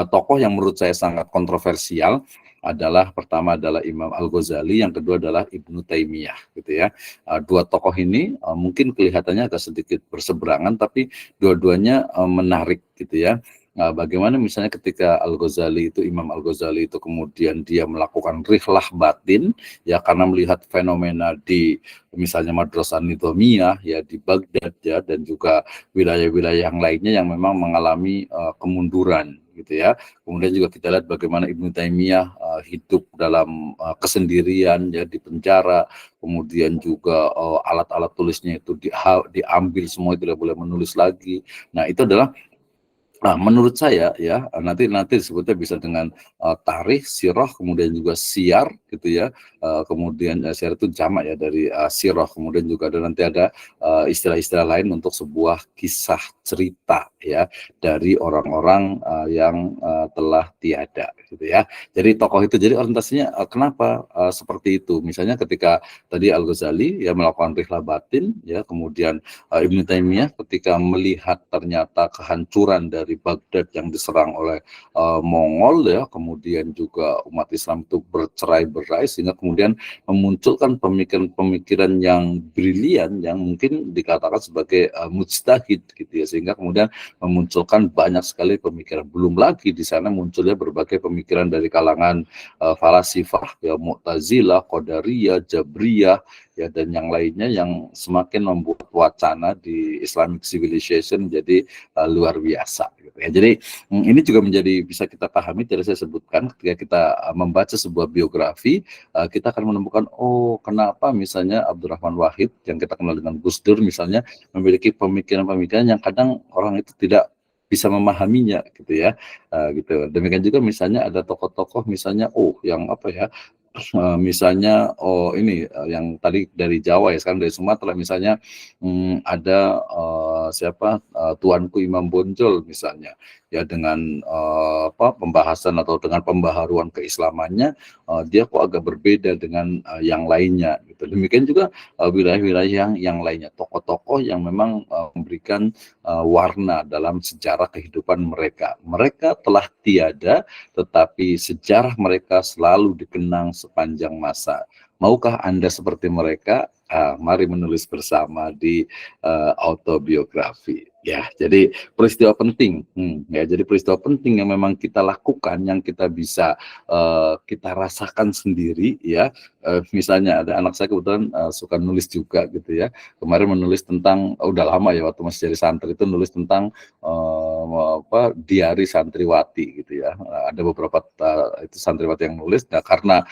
tokoh yang menurut saya sangat kontroversial adalah, pertama adalah Imam Al-Ghazali, yang kedua adalah Ibnu Taimiyah gitu ya. Dua tokoh ini mungkin kelihatannya agak sedikit berseberangan, tapi dua-duanya menarik gitu ya. bagaimana misalnya ketika Al-Ghazali itu, Imam Al-Ghazali itu kemudian dia melakukan rihlah batin, ya karena melihat fenomena di misalnya Madrasah Nizamiyah ya di Baghdad ya, dan juga wilayah-wilayah yang lainnya yang memang mengalami kemunduran gitu ya. Kemudian juga kita lihat bagaimana Ibnu Taimiyah hidup dalam kesendirian ya di penjara, kemudian juga alat-alat tulisnya itu diambil semua, tidak boleh menulis lagi. Nah, itu adalah menurut saya ya, nanti disebutnya bisa dengan tarikh, sirah, kemudian juga siar gitu ya. Kemudian siar itu jamak ya dari sirah, kemudian juga nanti ada istilah-istilah lain untuk sebuah kisah cerita ya dari orang-orang yang telah tiada gitu ya. Jadi tokoh itu, jadi orientasinya kenapa seperti itu. Misalnya ketika tadi Al-Ghazali ya melakukan rihlah batin ya, kemudian Ibnu Taimiyah ketika melihat ternyata kehancuran dari Baghdad yang diserang oleh Mongol ya, kemudian juga umat Islam itu bercerai-berai, sehingga kemudian memunculkan pemikiran-pemikiran yang brilian yang mungkin dikatakan sebagai mujtahid gitu ya, sehingga kemudian memunculkan banyak sekali pemikiran. Belum lagi di sana munculnya berbagai pemikiran dari kalangan falasifah ya, Mu'tazilah, Qadariyah, Jabriyah ya, dan yang lainnya yang semakin membuat wacana di Islamic civilization jadi luar biasa gitu ya. Jadi ini juga menjadi bisa kita pahami, tadi saya sebutkan ketika kita membaca sebuah biografi, kita akan menemukan kenapa misalnya Abdurrahman Wahid yang kita kenal dengan Gus Dur misalnya memiliki pemikiran-pemikiran yang kadang orang itu tidak bisa memahaminya gitu ya, gitu. Demikian juga misalnya ada tokoh-tokoh misalnya yang apa ya, misalnya ini yang tadi dari Jawa ya, sekarang dari Sumatera misalnya ada siapa Tuanku Imam Bonjol misalnya ya, dengan pembahasan atau dengan pembaharuan keislamannya dia kok agak berbeda dengan yang lainnya gitu. Demikian juga wilayah-wilayah yang lainnya, tokoh-tokoh yang memang memberikan warna dalam sejarah kehidupan mereka. Mereka telah tiada, tetapi sejarah mereka selalu dikenang sepanjang masa. Maukah Anda seperti mereka? Mari menulis bersama di autobiografi. Ya, jadi peristiwa penting, ya, jadi peristiwa penting yang memang kita lakukan, yang kita bisa kita rasakan sendiri, ya. Misalnya ada anak saya kebetulan suka nulis juga, gitu ya. Kemarin menulis tentang, udah lama ya, waktu masih jadi santri itu nulis tentang diari santriwati, gitu ya. Ada beberapa itu santriwati yang nulis. Nah, karena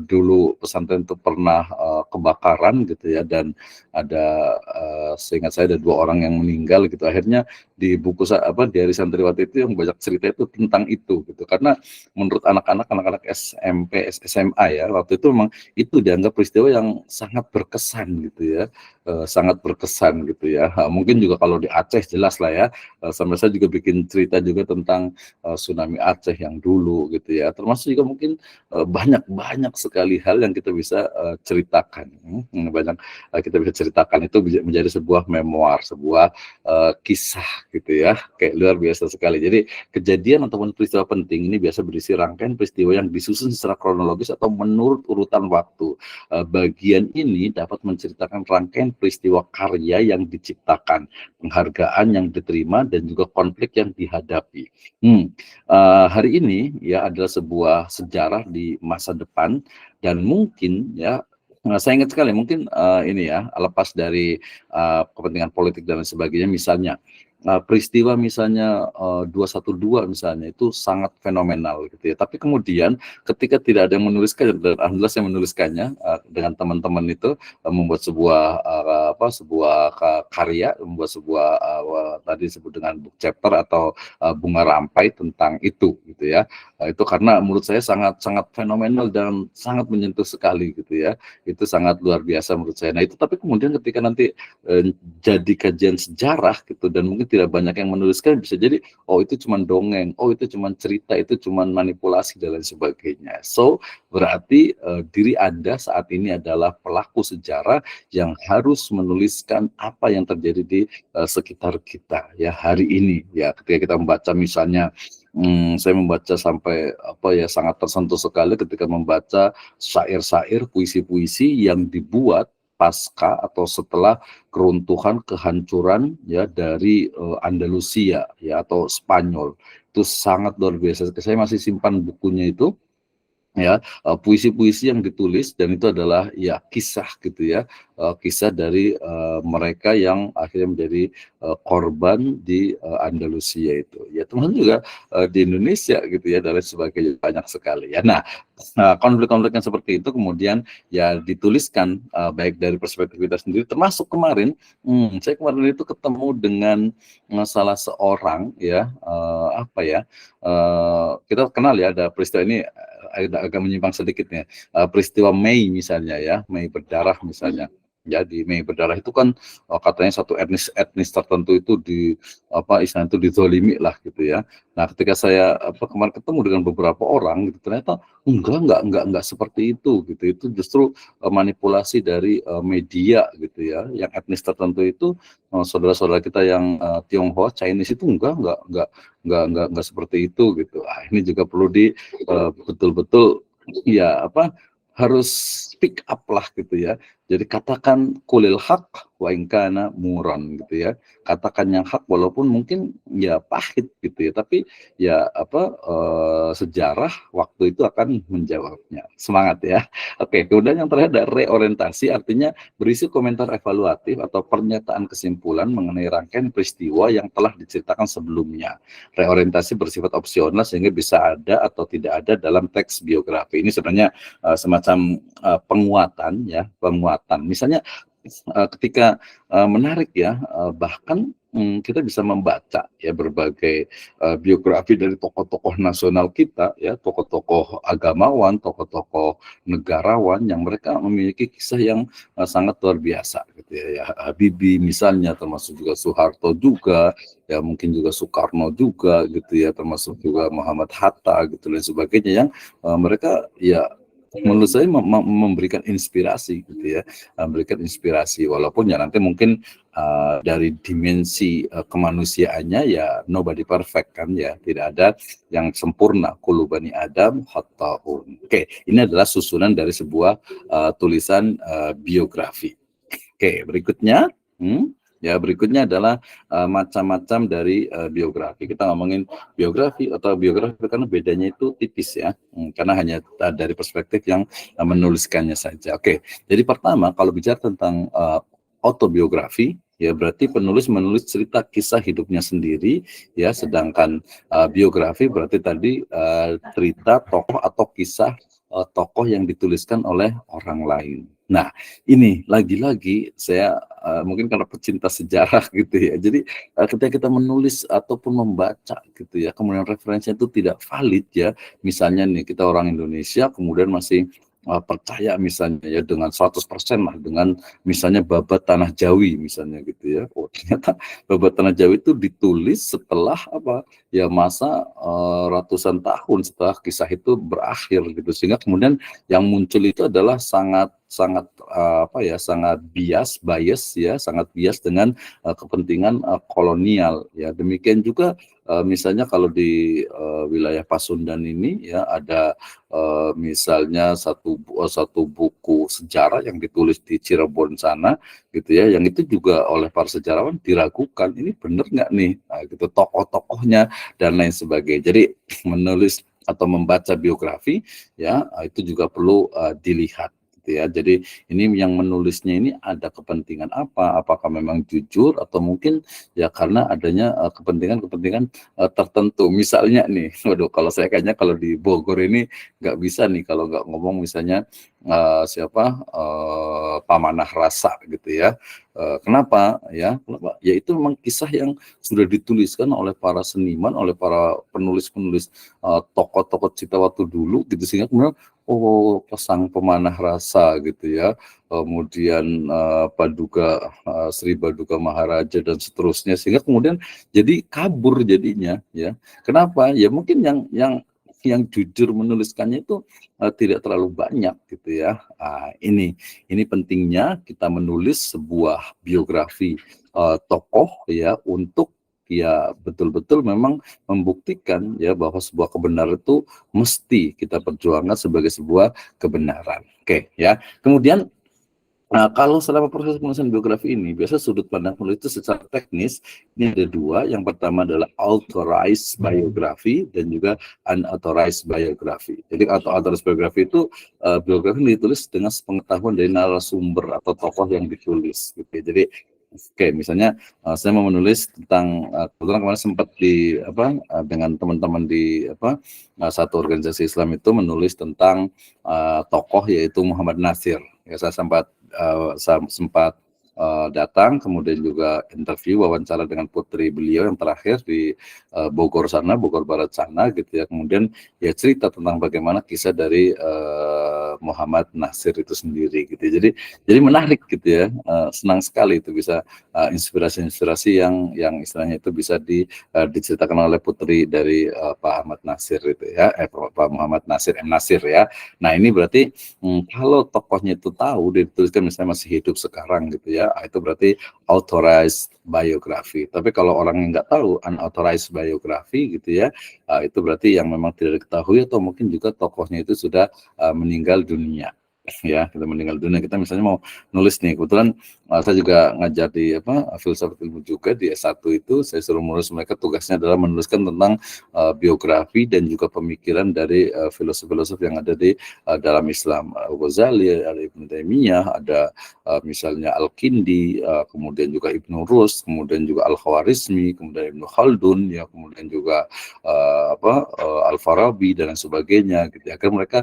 dulu pesantren itu pernah kebakaran, gitu ya, dan ada seingat saya ada 2 orang yang meninggal gitu. Akhirnya di buku diari santriwati itu yang banyak cerita itu tentang itu gitu, karena menurut anak-anak SMP SMA ya, waktu itu memang itu dianggap peristiwa yang sangat berkesan gitu ya, sangat berkesan gitu ya. Mungkin juga kalau di Aceh jelas lah ya, sampai saya juga bikin cerita juga tentang tsunami Aceh yang dulu gitu ya, termasuk juga mungkin banyak sekali hal yang kita bisa ceritakan, banyak kita bisa ceritakan, itu menjadi sebuah memoir, sebuah kisah gitu ya, kayak luar biasa sekali. Jadi kejadian ataupun peristiwa penting ini biasa berisi rangkaian peristiwa yang disusun secara kronologis atau menurut urutan waktu. Bagian ini dapat menceritakan rangkaian peristiwa karya yang diciptakan, penghargaan yang diterima, dan juga konflik yang dihadapi. Hari ini ya adalah sebuah sejarah di masa depan, dan mungkin ya saya ingat sekali, mungkin ini ya, lepas dari kepentingan politik dan lain sebagainya, misalnya peristiwa misalnya 212 misalnya itu sangat fenomenal gitu ya. Tapi kemudian ketika tidak ada yang menuliskan, dan alhamdulillah saya menuliskannya dengan teman-teman itu, membuat sebuah karya, membuat sebuah tadi disebut dengan book chapter atau bunga rampai tentang itu gitu ya. Itu karena menurut saya sangat fenomenal dan sangat menyentuh sekali gitu ya. Itu sangat luar biasa menurut saya. Nah itu, tapi kemudian ketika nanti jadi kajian sejarah gitu, dan mungkin tidak banyak yang menuliskan, bisa jadi itu cuma dongeng, itu cuma cerita, itu cuma manipulasi dan lain sebagainya. So berarti diri Anda saat ini adalah pelaku sejarah yang harus menuliskan apa yang terjadi di sekitar kita ya hari ini ya. Ketika kita membaca misalnya, saya membaca sampai sangat tersentuh sekali ketika membaca syair-syair, puisi-puisi yang dibuat pasca atau setelah keruntuhan kehancuran ya dari Andalusia ya atau Spanyol. Itu sangat luar biasa. Saya masih simpan bukunya itu ya, puisi-puisi yang ditulis dan itu adalah ya kisah gitu ya, kisah dari mereka yang akhirnya menjadi korban di Andalusia itu ya, termasuk juga di Indonesia gitu ya dan lain sebagainya, banyak sekali ya. Nah, konflik-konflik yang seperti itu kemudian ya dituliskan baik dari perspektif kita sendiri, termasuk kemarin saya kemarin itu ketemu dengan salah seorang ya, apa ya, kita kenal ya, ada peristiwa ini agak menyimpang sedikit ya, peristiwa Mei misalnya ya, Mei berdarah misalnya. Ya, di Mei berdarah itu kan katanya satu etnis tertentu itu di apa istilahnya itu dizolimi lah gitu ya. Nah, ketika saya kemarin ketemu dengan beberapa orang gitu, ternyata enggak seperti itu gitu. Itu justru manipulasi dari media gitu ya. Yang etnis tertentu itu saudara-saudara kita yang Tionghoa, Chinese itu enggak seperti itu gitu. Ini juga perlu di betul-betul ya harus speak up lah gitu ya. Jadi katakan kulil haq wa in kana muran gitu ya. Katakan yang hak walaupun mungkin ya pahit gitu ya, tapi ya sejarah waktu itu akan menjawabnya. Semangat ya. Oke, kemudian yang terakhir ada reorientasi, artinya berisi komentar evaluatif atau pernyataan kesimpulan mengenai rangkaian peristiwa yang telah diceritakan sebelumnya. Reorientasi bersifat opsional sehingga bisa ada atau tidak ada dalam teks biografi. Ini sebenarnya semacam penguatan ya, penguatan. Misalnya ketika menarik ya, bahkan kita bisa membaca ya berbagai biografi dari tokoh-tokoh nasional kita ya, tokoh-tokoh agamawan, tokoh-tokoh negarawan yang mereka memiliki kisah yang sangat luar biasa gitu ya. Habibie misalnya, termasuk juga Soeharto juga ya, mungkin juga Soekarno juga gitu ya, termasuk juga Muhammad Hatta gitu dan sebagainya, yang mereka ya menurut saya memberikan inspirasi gitu ya, memberikan inspirasi, walaupun ya nanti mungkin dari dimensi kemanusiaannya ya nobody perfect kan ya, tidak ada yang sempurna, kullu bani adam khata'un. Oke, ini adalah susunan dari sebuah tulisan biografi. Oke, berikutnya ya berikutnya adalah macam-macam dari biografi. Kita ngomongin biografi atau biografi karena bedanya itu tipis ya, karena hanya dari perspektif yang menuliskannya saja. Oke, jadi pertama kalau bicara tentang autobiografi ya berarti penulis menulis cerita kisah hidupnya sendiri ya, sedangkan biografi berarti tadi cerita tokoh atau kisah tokoh yang dituliskan oleh orang lain. Nah, ini lagi-lagi saya mungkin karena pecinta sejarah gitu ya. Jadi ketika kita menulis ataupun membaca gitu ya, kemudian referensinya itu tidak valid ya. Misalnya nih kita orang Indonesia kemudian masih percaya misalnya ya dengan 100% lah dengan misalnya Babat Tanah Jawi misalnya gitu ya. Oh, ternyata Babat Tanah Jawi itu ditulis setelah ya masa ratusan tahun setelah kisah itu berakhir gitu, sehingga kemudian yang muncul itu adalah sangat bias ya, sangat bias dengan kepentingan kolonial ya. Demikian juga misalnya kalau di wilayah Pasundan ini ya ada misalnya satu buku sejarah yang ditulis di Cirebon sana gitu ya, yang itu juga oleh para sejarawan diragukan, ini benar nggak nih gitu tokoh-tokohnya dan lain sebagainya. Jadi menulis atau membaca biografi ya itu juga perlu dilihat gitu ya. Jadi ini yang menulisnya ini ada kepentingan apa? Apakah memang jujur atau mungkin ya karena adanya kepentingan-kepentingan tertentu. Misalnya nih, waduh kalau saya kayaknya kalau di Bogor ini nggak bisa nih kalau nggak ngomong misalnya Pamanah Rasa gitu ya. Kenapa ya? Kenapa? Ya itu memang kisah yang sudah dituliskan oleh para seniman, oleh para penulis-penulis tokoh-tokoh Cita waktu dulu gitu, sehingga kemudian Sang Pemanah Rasa gitu ya. Kemudian Paduka Sri Paduka Maharaja dan seterusnya, sehingga kemudian jadi kabur jadinya ya. Kenapa? Ya mungkin yang jujur menuliskannya itu tidak terlalu banyak gitu ya. Ini pentingnya kita menulis sebuah biografi tokoh ya, untuk ya betul-betul memang membuktikan ya bahwa sebuah kebenaran itu mesti kita perjuangkan sebagai sebuah kebenaran. Oke ya. Kemudian Nah, kalau selama proses penulisan biografi ini, biasa sudut pandang penulis itu secara teknis, ini ada dua. Yang pertama adalah authorized biography dan juga unauthorized biography. Jadi authorized biography itu biografi yang ditulis dengan sepengetahuan dari narasumber atau tokoh yang ditulis. Gitu. Jadi, oke, misalnya saya mau menulis tentang kebetulan kemarin sempat di dengan teman-teman di satu organisasi Islam itu menulis tentang tokoh yaitu Muhammad Nasir. Ya, saya sempat datang, kemudian juga interview wawancara dengan putri beliau yang terakhir di Bogor Barat sana gitu ya. Kemudian ya cerita tentang bagaimana kisah dari Muhammad Nasir itu sendiri gitu. Jadi menarik gitu ya. Senang sekali itu bisa inspirasi-inspirasi yang istilahnya itu bisa diceritakan oleh putri dari Pak Ahmad Nasir itu ya, Pak Muhammad Nasir M Nasir ya. Nah, ini berarti kalau tokohnya itu tahu dituliskan misalnya masih hidup sekarang gitu ya, itu berarti authorized biography. Tapi kalau orang yang nggak tahu unauthorized biography gitu ya, itu berarti yang memang tidak diketahui atau mungkin juga tokohnya itu sudah meninggal dunia. Ya, kita meninggal dunia. Kita misalnya mau nulis nih, kebetulan saya juga ngajar di filsafat ilmu juga di S1 itu, saya suruh menulis, mereka tugasnya adalah menuliskan tentang biografi dan juga pemikiran dari filosof-filosof yang ada di dalam Islam. Ghazali, ada Ibnu Taimiyah, ada misalnya Al-Kindi, kemudian juga Ibnu Rus, kemudian juga Al-Khawarizmi, kemudian Ibnu Khaldun, ya, kemudian juga Al-Farabi dan lain sebagainya gitu. Agar mereka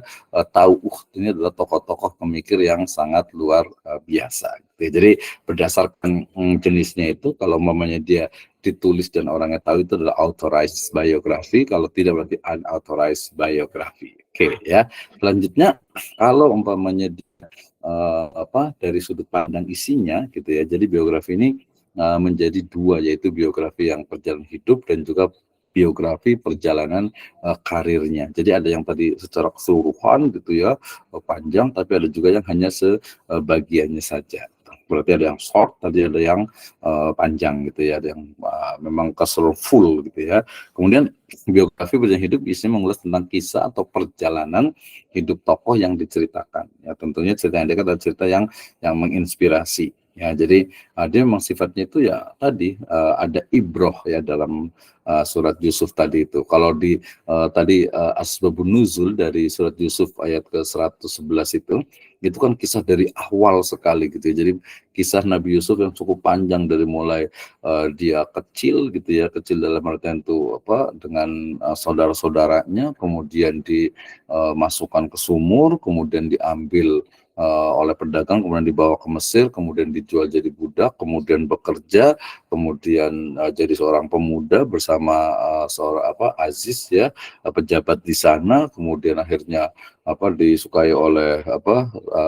tahu ini adalah tokoh-tokoh pemikir yang sangat luar biasa gitu. Jadi berdasarkan jenisnya itu, kalau umpamanya dia ditulis dan orangnya tahu, itu adalah authorized biography, kalau tidak berarti unauthorized biography. Oke, ya. Selanjutnya kalau umpamanya dari sudut pandang isinya gitu ya. Jadi biografi ini menjadi dua, yaitu biografi yang perjalanan hidup dan juga biografi perjalanan karirnya. Jadi ada yang tadi secara keseluruhan gitu ya, panjang, tapi ada juga yang hanya sebagiannya saja. Berarti ada yang short, tadi ada yang panjang gitu ya, ada yang memang keseluruhan full gitu ya. Kemudian biografi perjalanan hidup biasanya mengulas tentang kisah atau perjalanan hidup tokoh yang diceritakan. Ya, tentunya cerita yang dekat adalah cerita yang menginspirasi. Ya, jadi dia memang sifatnya itu ya tadi ada ibroh ya dalam surat Yusuf tadi itu. Kalau di tadi Asbabun Nuzul dari surat Yusuf ayat ke-111 itu kan kisah dari awal sekali gitu ya. Jadi kisah Nabi Yusuf yang cukup panjang dari mulai dia kecil gitu ya, kecil dalam artian itu dengan saudara-saudaranya, kemudian dimasukkan ke sumur, kemudian diambil oleh pedagang, kemudian dibawa ke Mesir, kemudian dijual jadi budak, kemudian bekerja, kemudian jadi seorang pemuda bersama seorang Aziz ya, pejabat di sana, kemudian akhirnya disukai oleh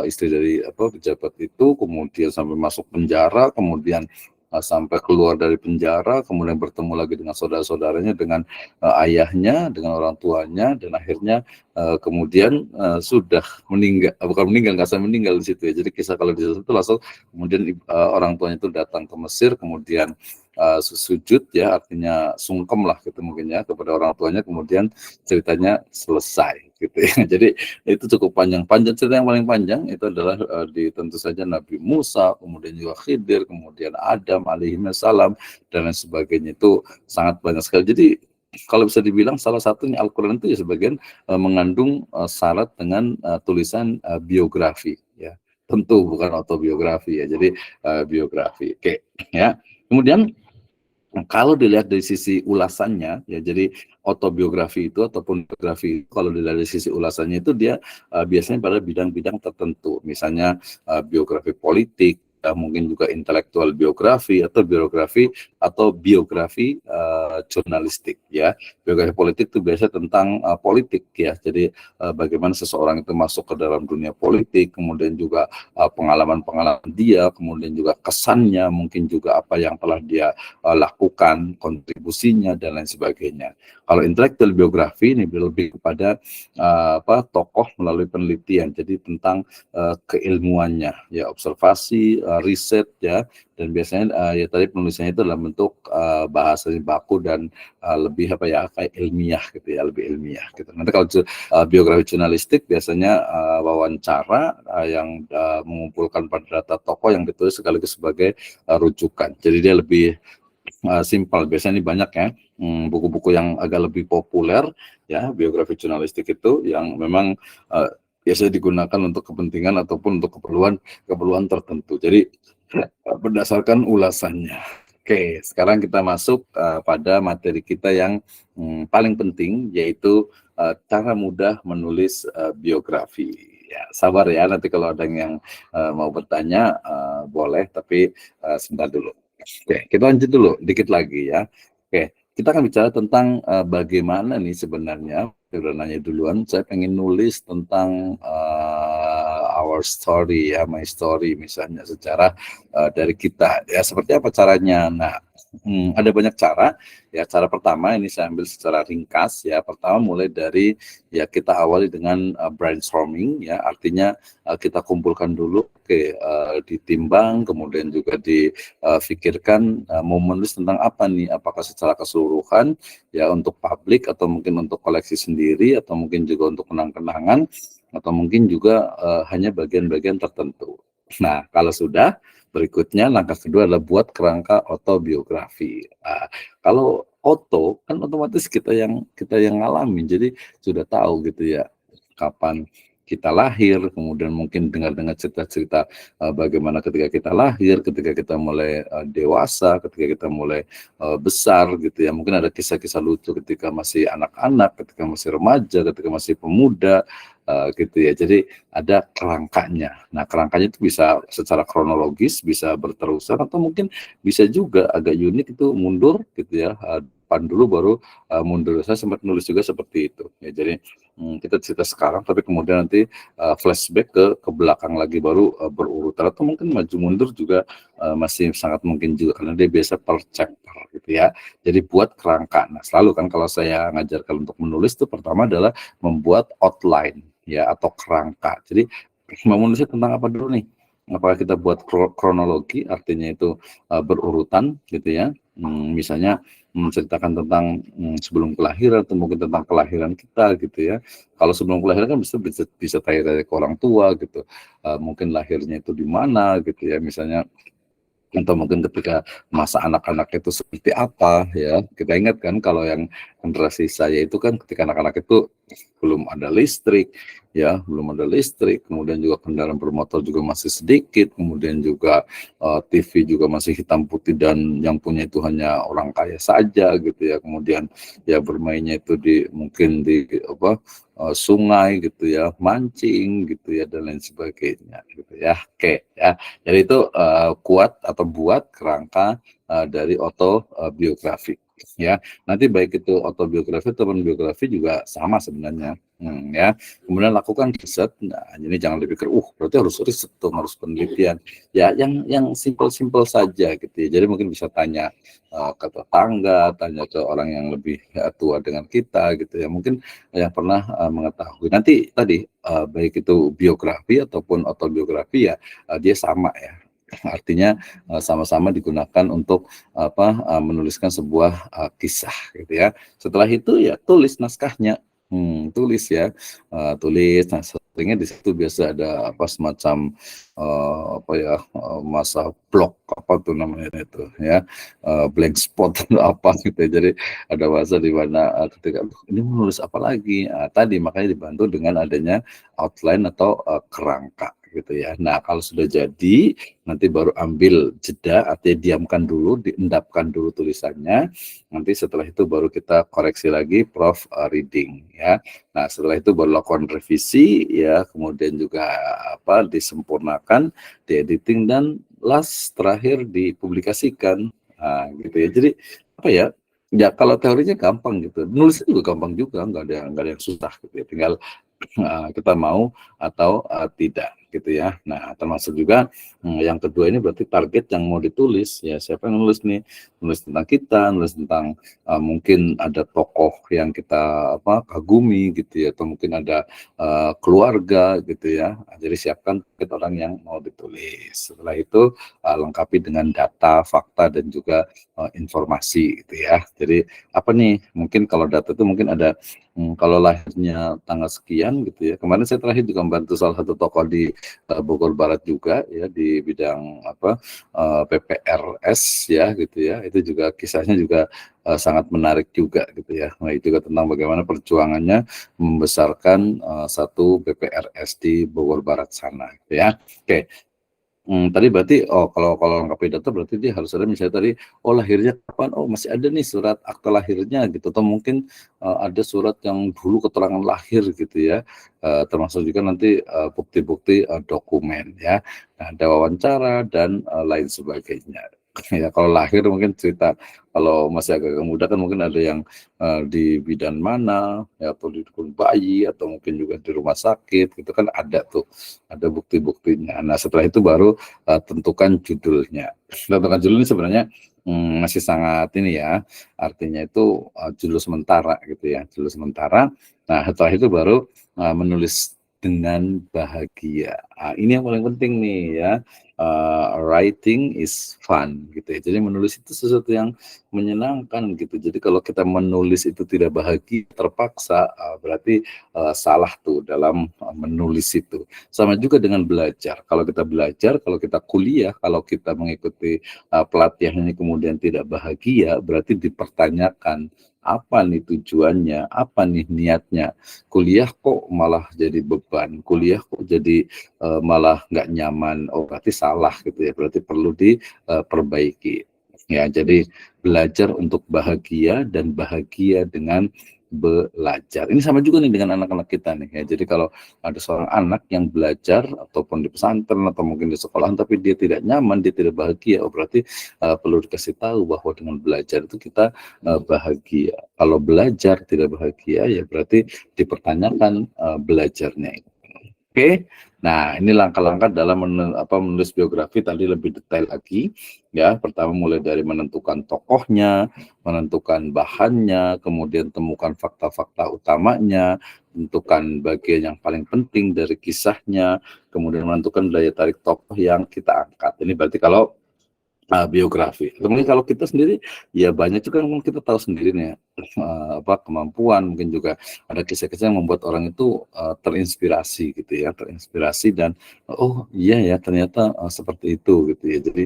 istri dari pejabat itu, kemudian sampai masuk penjara, kemudian sampai keluar dari penjara, kemudian bertemu lagi dengan saudara-saudaranya, dengan ayahnya, dengan orang tuanya, dan akhirnya kemudian sudah meninggal, bukan meninggal, nggak sampai meninggal di situ ya. Jadi kisah kalau di situ langsung kemudian orang tuanya itu datang ke Mesir, kemudian sujud ya, artinya sungkem lah gitu mungkin ya kepada orang tuanya, kemudian ceritanya selesai gitu ya. Jadi itu cukup panjang. Cerita yang paling panjang itu adalah tentu saja Nabi Musa, kemudian juga Khidir, kemudian Adam alaihi salam dan lain sebagainya, itu sangat banyak sekali. Jadi kalau bisa dibilang salah satunya Al-Quran itu ya sebagian mengandung syarat dengan tulisan biografi ya, tentu bukan autobiografi ya, jadi biografi. Oke ya. Kemudian kalau dilihat dari sisi ulasannya ya, jadi autobiografi itu ataupun biografi itu, kalau dilihat dari sisi ulasannya itu dia biasanya pada bidang-bidang tertentu, misalnya biografi politik, mungkin juga intelektual biografi atau biografi jurnalistik ya. Biografi politik itu biasanya tentang politik ya, jadi bagaimana seseorang itu masuk ke dalam dunia politik, kemudian juga pengalaman-pengalaman dia, kemudian juga kesannya, mungkin juga apa yang telah dia lakukan, kontribusinya dan lain sebagainya. Kalau intelektual biografi ini lebih kepada tokoh melalui penelitian, jadi tentang keilmuannya ya, observasi, riset ya, dan biasanya ya tadi penulisannya itu dalam bentuk bahasa baku dan lebih apa ya, kayak ilmiah gitu ya, lebih ilmiah gitu. Nanti kalau biografi jurnalistik biasanya wawancara yang mengumpulkan pada data tokoh yang ditulis sekaligus sebagai rujukan. Jadi dia lebih simpel. Biasanya ini banyak ya buku-buku yang agak lebih populer ya, biografi jurnalistik itu yang memang biasanya digunakan untuk kepentingan ataupun untuk keperluan tertentu. Jadi berdasarkan ulasannya. Oke, sekarang kita masuk pada materi kita yang paling penting, yaitu cara mudah menulis biografi. Ya, sabar ya, nanti kalau ada yang mau bertanya boleh, tapi sebentar dulu. Oke, kita lanjut dulu dikit lagi ya. Oke, kita akan bicara tentang bagaimana nih sebenarnya. Udah nanya duluan, saya pengen nulis tentang our story ya, my story misalnya, secara dari kita ya, seperti apa caranya. Nah, ada banyak cara ya. Cara pertama ini saya ambil secara ringkas ya. Pertama mulai dari ya, kita awali dengan brainstorming ya, artinya kita kumpulkan dulu, ditimbang, kemudian juga difikirkan mau menulis tentang apa nih, apakah secara keseluruhan ya untuk publik, atau mungkin untuk koleksi sendiri, atau mungkin juga untuk kenang-kenangan, atau mungkin juga hanya bagian-bagian tertentu. Nah, kalau sudah, berikutnya langkah kedua adalah buat kerangka autobiografi. Kalau auto kan otomatis kita yang ngalamin, jadi sudah tahu gitu ya kapan kita lahir, kemudian mungkin dengar-dengar cerita-cerita bagaimana ketika kita lahir, ketika kita mulai dewasa, ketika kita mulai besar gitu ya. Mungkin ada kisah-kisah lucu ketika masih anak-anak, ketika masih remaja, ketika masih pemuda gitu ya. Jadi ada kerangkanya. Nah, kerangkanya itu bisa secara kronologis, bisa berterusan, atau mungkin bisa juga agak unik itu mundur gitu ya. Depan dulu baru mundur. Saya sempat nulis juga seperti itu ya. Jadi kita cerita sekarang, tapi kemudian nanti flashback ke belakang lagi, baru berurutan, atau mungkin maju mundur juga masih sangat mungkin juga, karena dia biasa per chapter gitu ya. Jadi buat kerangka. Nah, selalu kan kalau saya ngajarkan untuk menulis itu pertama adalah membuat outline ya, atau kerangka. Jadi mau menulisnya tentang apa dulu nih? Apakah kita buat kronologi, artinya itu berurutan gitu ya. Misalnya menceritakan tentang sebelum kelahiran, atau mungkin tentang kelahiran kita gitu ya. Kalau sebelum kelahiran kan bisa tanya-tanya ke orang tua gitu, mungkin lahirnya itu di mana gitu ya, misalnya, atau mungkin ketika masa anak-anak itu seperti apa ya. Kita ingat kan kalau yang generasi saya itu kan ketika anak-anak itu belum ada listrik ya, kemudian juga kendaraan bermotor juga masih sedikit, kemudian juga TV juga masih hitam putih dan yang punya itu hanya orang kaya saja gitu ya. Kemudian ya bermainnya itu mungkin di sungai gitu ya, mancing gitu ya, dan lain sebagainya gitu ya. Oke ya. Jadi itu kuat atau buat kerangka dari autobiografi ya. Nanti baik itu autobiografi ataupun biografi juga sama sebenarnya ya. Kemudian lakukan riset. Nah, ini jangan dipikir berarti harus riset tuh, harus penelitian ya, yang simpel-simpel saja gitu ya. Jadi mungkin bisa tanya ke tetangga, tanya ke orang yang lebih tua dengan kita gitu ya, mungkin yang pernah mengetahui. Nanti tadi baik itu biografi ataupun autobiografi ya, dia sama ya. Artinya sama-sama digunakan untuk menuliskan sebuah kisah gitu ya. Setelah itu ya tulis naskahnya. Tulis ya, tulis. Nah, seringnya di situ biasa ada semacam masa blok, apa tuh namanya itu ya, blank spot atau apa gitu ya. Jadi ada masa di mana ketika ini menulis apa lagi, tadi makanya dibantu dengan adanya outline atau kerangka gitu ya. Nah, kalau sudah jadi, nanti baru ambil jeda, artinya diamkan dulu, diendapkan dulu tulisannya. Nanti setelah itu baru kita koreksi lagi prof reading ya. Nah, setelah itu baru lakukan revisi ya, kemudian juga disempurnakan, diediting, dan last terakhir dipublikasikan. Nah, gitu ya. Jadi apa ya? Ya kalau teorinya gampang gitu, nulisnya juga gampang juga, nggak ada yang susah gitu ya. Tinggal kita mau atau tidak. gitu ya. Nah, termasuk juga yang kedua ini berarti target yang mau ditulis ya, siapa yang nulis nih, nulis tentang kita, nulis tentang mungkin ada tokoh yang kita kagumi gitu ya, atau mungkin ada keluarga gitu ya. Jadi siapkan target orang yang mau ditulis. Setelah itu lengkapi dengan data, fakta dan juga informasi gitu ya. Jadi apa nih, mungkin kalau data itu mungkin ada kalau lahirnya tanggal sekian gitu ya. Kemarin saya terakhir juga membantu salah satu tokoh di Bogor Barat juga ya, di bidang PPRS ya gitu ya. Itu juga kisahnya juga sangat menarik juga gitu ya. Nah, itu juga tentang bagaimana perjuangannya membesarkan satu PPRS di Bogor Barat sana gitu ya. Oke. Tadi berarti kalau lengkapi data berarti dia harus ada misalnya tadi lahirnya kapan, masih ada nih surat akta lahirnya gitu, atau mungkin ada surat yang dulu keterangan lahir gitu ya, termasuk juga nanti bukti-bukti dokumen ya. Nah, ada wawancara dan lain sebagainya. Ya, kalau lahir mungkin cerita, kalau masih agak muda kan mungkin ada yang di bidan mana ya, atau di dukun bayi, atau mungkin juga di rumah sakit gitu kan, ada tuh, ada bukti-buktinya. Nah, setelah itu baru tentukan judulnya. Tentukan judul ini sebenarnya masih sangat ini ya, artinya itu judul sementara gitu ya, judul sementara. Nah, setelah itu baru menulis dengan bahagia. Ini yang paling penting nih ya. Writing is fun gitu ya. Jadi menulis itu sesuatu yang menyenangkan gitu. Jadi kalau kita menulis itu tidak bahagia, terpaksa, berarti salah tuh dalam menulis itu. Sama juga dengan belajar. Kalau kita belajar, kalau kita kuliah, kalau kita mengikuti pelatihan ini kemudian tidak bahagia, berarti dipertanyakan apa nih tujuannya, apa nih niatnya. Kuliah kok malah jadi beban, kuliah kok jadi malah nggak nyaman. Berarti salah gitu ya, berarti perlu diperbaiki. Ya, jadi belajar untuk bahagia dan bahagia dengan belajar. Ini sama juga nih dengan anak-anak kita nih ya. Jadi kalau ada seorang anak yang belajar ataupun di pesantren atau mungkin di sekolahan tapi dia tidak nyaman, dia tidak bahagia, berarti perlu dikasih tahu bahwa dengan belajar itu kita bahagia. Kalau belajar tidak bahagia ya berarti dipertanyakan belajarnya itu. Oke. Nah, ini langkah-langkah dalam menulis biografi tadi lebih detail lagi ya. Pertama mulai dari menentukan tokohnya, menentukan bahannya, kemudian temukan fakta-fakta utamanya, tentukan bagian yang paling penting dari kisahnya, kemudian menentukan daya tarik tokoh yang kita angkat. Ini berarti kalau biografi. Kemudian kalau kita sendiri ya banyak juga yang kita tahu sendiri nih ya, kemampuan, mungkin juga ada kisah-kisah yang membuat orang itu terinspirasi gitu ya, terinspirasi dan oh iya ya ternyata seperti itu gitu ya. Jadi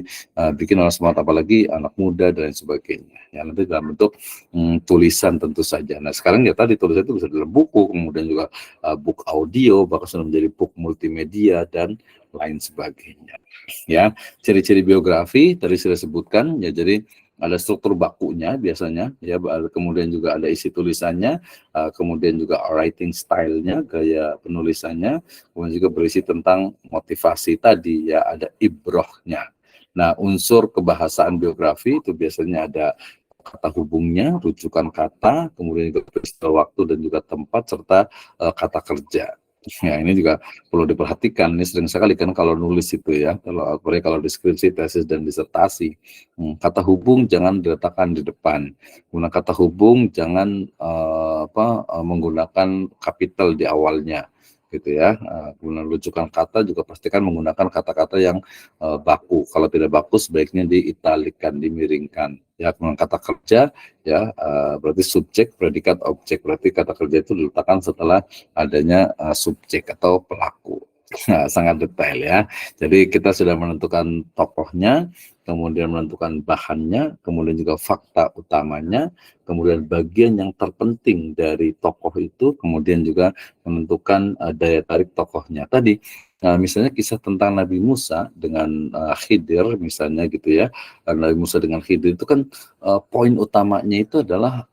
bikin orang semangat, apalagi anak muda dan lain sebagainya. Ya, nanti dalam bentuk tulisan tentu saja. Nah, sekarang ya tadi tulisan itu bisa dalam buku, kemudian juga book audio, bahkan sudah menjadi book multimedia dan lain sebagainya. Ya, ciri-ciri biografi tadi sudah sebutkan ya. Jadi ada struktur bakunya biasanya ya, kemudian juga ada isi tulisannya, kemudian juga writing style-nya, gaya penulisannya, kemudian juga berisi tentang motivasi tadi ya, ada ibrohnya. Nah, unsur kebahasaan biografi itu biasanya ada kata hubungnya, rujukan kata, kemudian juga peristiwa waktu dan juga tempat, serta kata kerja. Ya, ini juga perlu diperhatikan. Ini sering sekali kan kalau nulis itu ya, kalau deskripsi, tesis dan disertasi, kata hubung jangan diletakkan di depan. Guna kata hubung jangan menggunakan kapital di awalnya, gitu ya. Guna rujukan kata juga pastikan menggunakan kata-kata yang baku. Kalau tidak baku sebaiknya diitalikan, dimiringkan. Ya, kata kerja ya, berarti subjek, predikat, objek. Berarti kata kerja itu diletakkan setelah adanya subjek atau pelaku. Nah, sangat detail ya. Jadi kita sudah menentukan tokohnya, kemudian menentukan bahannya, kemudian juga fakta utamanya, kemudian bagian yang terpenting dari tokoh itu, kemudian juga menentukan daya tarik tokohnya. Tadi misalnya kisah tentang Nabi Musa dengan Khidir misalnya gitu ya. Nabi Musa dengan Khidir itu kan poin utamanya itu adalah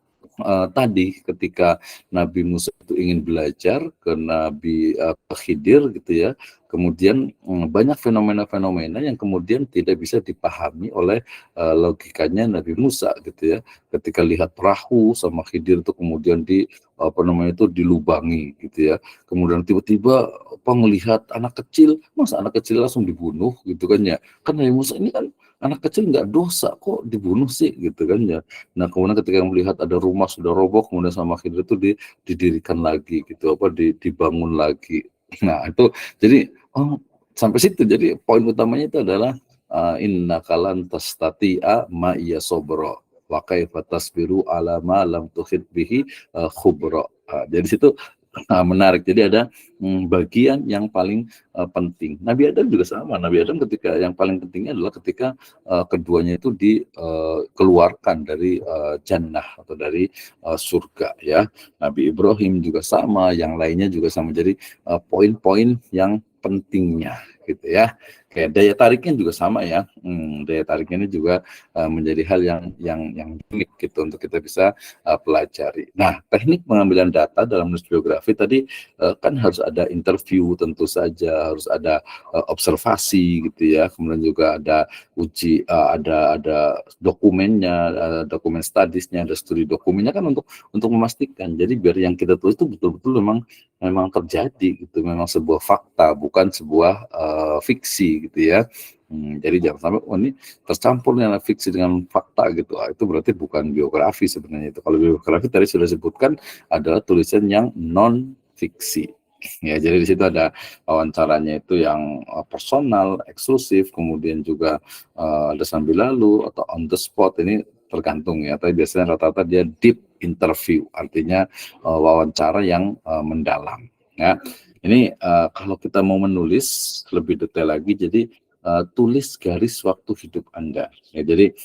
tadi ketika Nabi Musa itu ingin belajar ke Nabi Khidir gitu ya, kemudian banyak fenomena-fenomena yang kemudian tidak bisa dipahami oleh logikanya Nabi Musa gitu ya. Ketika lihat perahu sama Khidir itu kemudian dilubangi gitu ya. Kemudian tiba-tiba ngelihat anak kecil, masa anak kecil langsung dibunuh gitu kan ya. Kan Nabi Musa ini kan anak kecil nggak dosa kok dibunuh sih gitu kan ya. Nah kemudian ketika melihat ada rumah sudah roboh, kemudian sama Khidir itu didirikan lagi gitu, dibangun lagi. Nah itu jadi sampai situ. Jadi poin utamanya itu adalah innaka lan tastati'a ma iya sobro wa kaifa tasbiru ala ma lam tuhit bihi khubro. Jadi situ menarik. Jadi ada bagian yang paling penting. Nabi Adam juga sama. Nabi Adam ketika yang paling pentingnya adalah ketika keduanya itu dikeluarkan dari jannah atau dari surga ya. Nabi Ibrahim juga sama, yang lainnya juga sama. Jadi poin-poin yang pentingnya gitu ya. Kayak daya tariknya juga sama ya. Daya tariknya ini juga menjadi hal yang unik gitu untuk kita bisa pelajari. Nah, teknik pengambilan data dalam nulis biografi tadi kan harus ada interview tentu saja, harus ada observasi gitu ya. Kemudian juga ada uji, ada dokumennya, dokumen studiesnya, ada studi dokumennya kan untuk memastikan. Jadi biar yang kita tulis itu betul-betul memang terjadi gitu, memang sebuah fakta, bukan sebuah fiksi gitu ya. Jadi jangan sampai ini tercampurnya fiksi dengan fakta gitu. Itu berarti bukan biografi sebenarnya itu. Kalau biografi tadi sudah sebutkan adalah tulisan yang non fiksi. Ya, jadi di situ ada wawancaranya itu yang personal, eksklusif, kemudian juga ada sambil lalu atau on the spot, ini tergantung ya. Tapi biasanya rata-rata dia deep interview, artinya wawancara yang mendalam. Ya, ini kalau kita mau menulis lebih detail lagi, jadi tulis garis waktu hidup Anda. Ya, jadi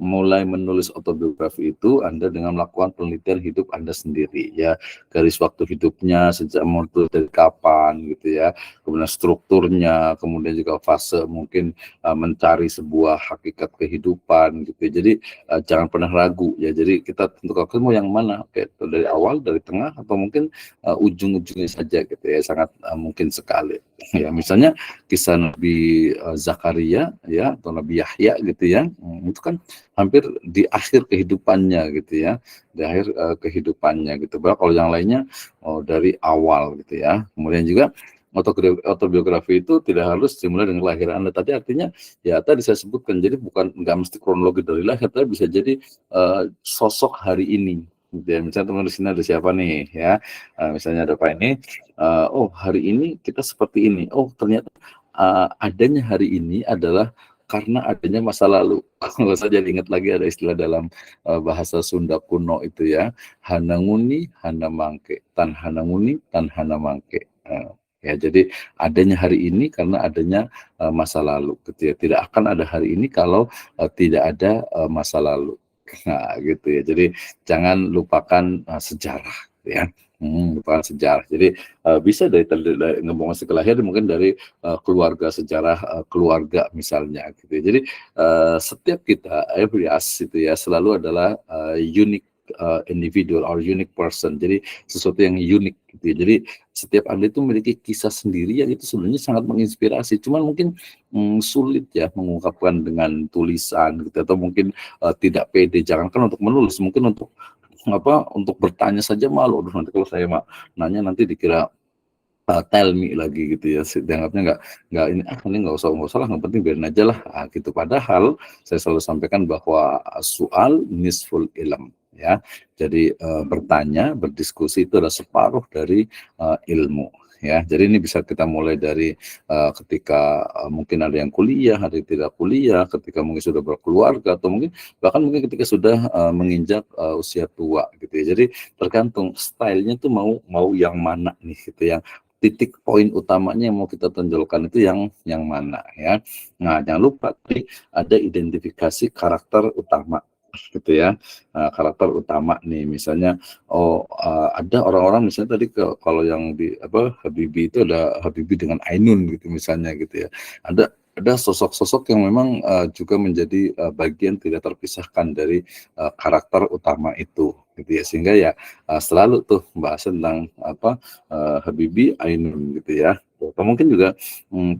mulai menulis autobiografi itu Anda dengan melakukan penelitian hidup Anda sendiri ya, garis waktu hidupnya sejak mulai dari kapan gitu ya, kemudian strukturnya, kemudian juga fase mungkin mencari sebuah hakikat kehidupan gitu. Jadi jangan pernah ragu ya. Jadi kita tentukan mau yang mana, kayak dari awal, dari tengah, atau mungkin ujung-ujungnya saja gitu ya, sangat mungkin sekali. Ya, misalnya kisah Nabi Zakaria ya atau Nabi Yahya gitu ya, itu kan hampir di akhir kehidupannya gitu ya, di akhir kehidupannya gitu. Bahkan kalau yang lainnya dari awal gitu ya. Kemudian juga autobiografi itu tidak harus dimulai dengan kelahiran Anda tadi, artinya ya tadi saya sebutkan, jadi nggak mesti kronologi dari lahir, tapi bisa jadi sosok hari ini. Ya, misalnya teman di sini ada siapa nih ya, misalnya ada Pak ini, oh hari ini kita seperti ini, oh ternyata adanya hari ini adalah karena adanya masa lalu. Kalau saya jadi ingat lagi ada istilah dalam bahasa Sunda kuno itu ya, hananguni hana mangke, tan hananguni tan hana mangke. Ya, jadi adanya hari ini karena adanya masa lalu gitu ya. Tidak akan ada hari ini kalau tidak ada masa lalu. Nah, gitu ya. Jadi jangan lupakan sejarah ya. Lupakan sejarah. Jadi bisa dari ngomong masih kelahiran, mungkin dari keluarga, sejarah keluarga misalnya gitu ya. Jadi setiap kita, every us itu ya, selalu adalah unique individual or unique person. Jadi sesuatu yang unik gitu ya. Jadi setiap Anda itu memiliki kisah sendiri yang itu sebenarnya sangat menginspirasi. Cuman mungkin sulit ya mengungkapkan dengan tulisan gitu, atau mungkin tidak pede. Jangankan untuk menulis, mungkin untuk bertanya saja malu. Aduh, nanti kalau saya nanya nanti dikira tell me lagi gitu ya, dianggapnya nggak ini nggak usah lah, yang penting biarin aja lah gitu. Padahal saya selalu sampaikan bahwa soal nisful ilm ya, jadi bertanya, berdiskusi itu adalah separuh dari ilmu ya. Jadi ini bisa kita mulai dari ketika mungkin ada yang kuliah, ada yang tidak kuliah, ketika mungkin sudah berkeluarga, atau bahkan mungkin ketika sudah menginjak usia tua gitu ya. Jadi tergantung stylenya tuh mau yang mana nih gitu, yang titik poin utamanya yang mau kita tonjolkan itu yang mana ya. Nah, jangan lupa tadi ada identifikasi karakter utama gitu ya. Karakter utama nih, misalnya ada orang-orang misalnya tadi kalau yang di Habibie itu ada Habibie dengan Ainun gitu misalnya gitu ya. Ada ada sosok-sosok yang memang juga menjadi bagian tidak terpisahkan dari karakter utama itu, gitu ya. Sehingga ya selalu tuh bahas tentang Habibie Ainun gitu ya. Atau mungkin juga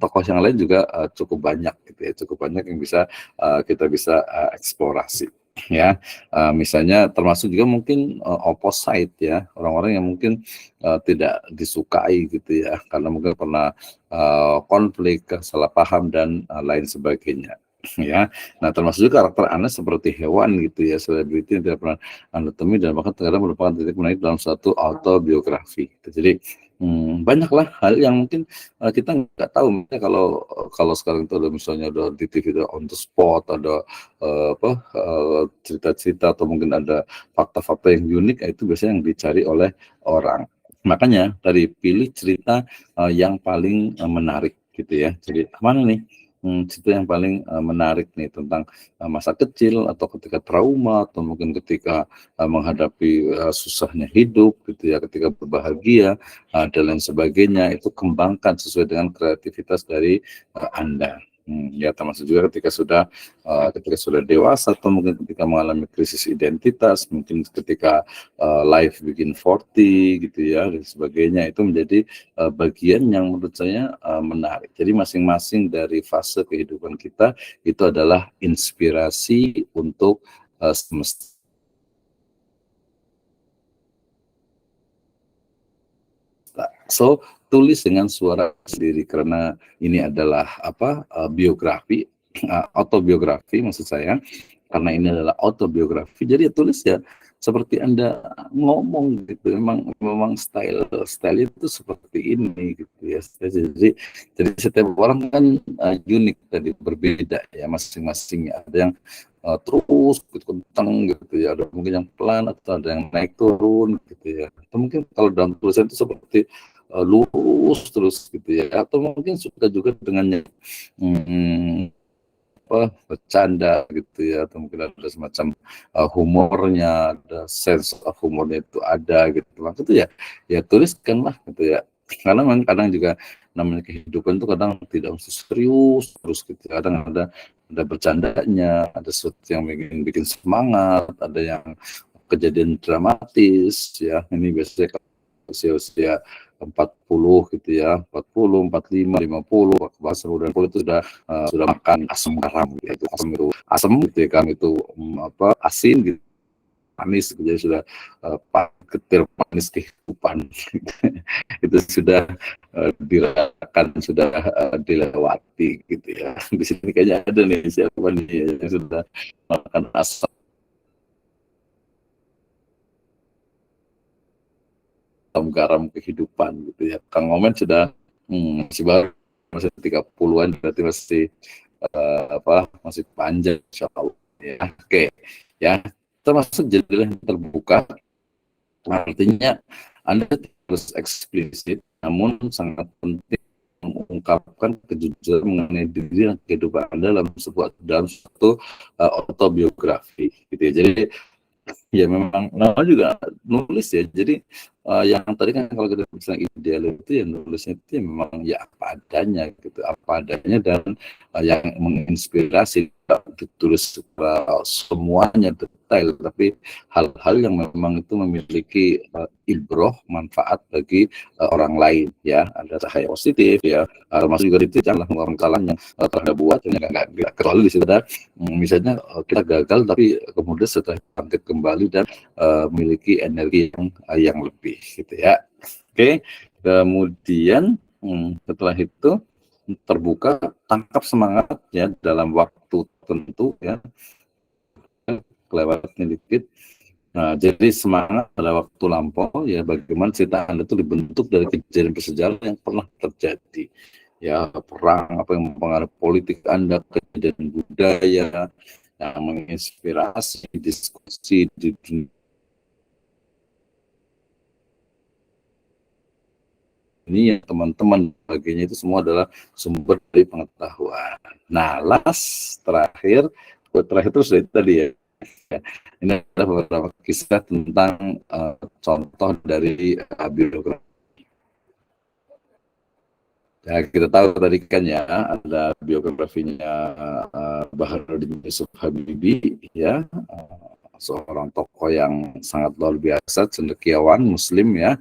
tokoh yang lain juga cukup banyak gitu ya, cukup banyak yang bisa kita bisa eksplorasi ya. Misalnya termasuk juga mungkin opposite ya, orang-orang yang mungkin tidak disukai gitu ya, karena mungkin pernah konflik, salah paham dan lain sebagainya ya. Nah, termasuk juga karakter Anda seperti hewan gitu ya, selebriti yang tidak pernah Anda temui dan bahkan terkadang merupakan titik menarik dalam suatu autobiografi. Bjadi banyaklah hal yang mungkin kita nggak tahu. Misalnya kalau sekarang itu ada misalnya ada di TV ada on the spot, ada cerita-cerita atau mungkin ada fakta-fakta yang unik, itu biasanya yang dicari oleh orang. Makanya tadi pilih cerita yang paling menarik gitu ya. Jadi mana nih cerita yang paling menarik nih tentang masa kecil atau ketika trauma atau mungkin ketika menghadapi susahnya hidup gitu ya, ketika berbahagia dan lain sebagainya, itu kembangkan sesuai dengan kreativitas dari Anda. Ya, termasuk juga ketika sudah dewasa atau mungkin ketika mengalami krisis identitas, mungkin ketika life begin 40 gitu ya dan sebagainya, itu menjadi bagian yang menurut saya menarik. Jadi masing-masing dari fase kehidupan kita itu adalah inspirasi untuk semesta. So, tulis dengan suara sendiri karena ini adalah biografi, autobiografi maksud saya. Karena ini adalah autobiografi, jadi tulis ya seperti Anda ngomong gitu. Memang style itu seperti ini gitu ya. Jadi setiap orang kan unik tadi, berbeda ya masing-masing. Ada yang terus gitu, kencang gitu ya, ada mungkin yang pelan atau ada yang naik turun gitu ya. Atau mungkin kalau dalam tulisan itu seperti lurus terus gitu ya, atau mungkin suka juga dengan bercanda gitu ya, atau mungkin ada semacam humornya, ada sense of humornya itu ada gitu. Maka itu ya tuliskanlah gitu ya. Karena memang kadang juga namanya kehidupan itu kadang tidak mesti serius terus gitu. Kadang ada bercandanya, ada sesuatu yang bikin semangat, ada yang kejadian dramatis ya. Ini biasanya usia-usia 40 gitu ya, 40, 45, 50, bahkan 90 itu sudah makan asam garam gitu ya. Itu asam gitu ya, kan itu asin gitu, manis gitu ya, sudah getir manis kehidupan itu sudah dirasakan, sudah dilewati gitu ya. Di sini kayaknya ada nih siapa nih yang sudah makan asam garam kehidupan gitu ya. Kang Omen sudah masih baru, masih 30-an, berarti masih panjang insya Allah ya. Oke ya, termasuk jadilah yang terbuka, artinya Anda harus eksplisit namun sangat penting mengungkapkan kejujuran mengenai diri dan kehidupan Anda dalam suatu autobiografi gitu ya. Jadi ya memang nama juga nulis ya. Jadi yang tadi kan kalau kita bilang ideal itu ya nulisnya itu ya memang ya apa adanya gitu, apa adanya, dan yang menginspirasi, ditulis semuanya detail, tapi hal-hal yang memang itu memiliki ibroh, manfaat bagi orang lain ya. Ada cahaya positif ya, termasuk juga itu janganlah orang kesalahan yang telah buat, nggak kecuali di situ ada misalnya kita gagal tapi kemudian setelah bangkit kembali dan memiliki energi yang lebih gitu ya. Oke, kemudian setelah itu terbuka, tangkap semangat ya dalam waktu tertentu ya, kelewatnya dikit. Nah, jadi semangat pada waktu lampau ya, bagaimana cerita Anda itu dibentuk dari kejadian bersejarah yang pernah terjadi. Ya, perang, apa yang mempengaruhi politik Anda, kejadian budaya yang menginspirasi diskusi di dunia ini, teman-teman bagiannya itu semua adalah sumber dari pengetahuan. Nah, terakhir terus tadi ya. Ini adalah beberapa kisah tentang contoh dari biografi. Ya, kita tahu tadi kan ya ada biografinya Baharudin Yusuf Habibie ya, seorang tokoh yang sangat luar biasa, cendekiawan Muslim ya.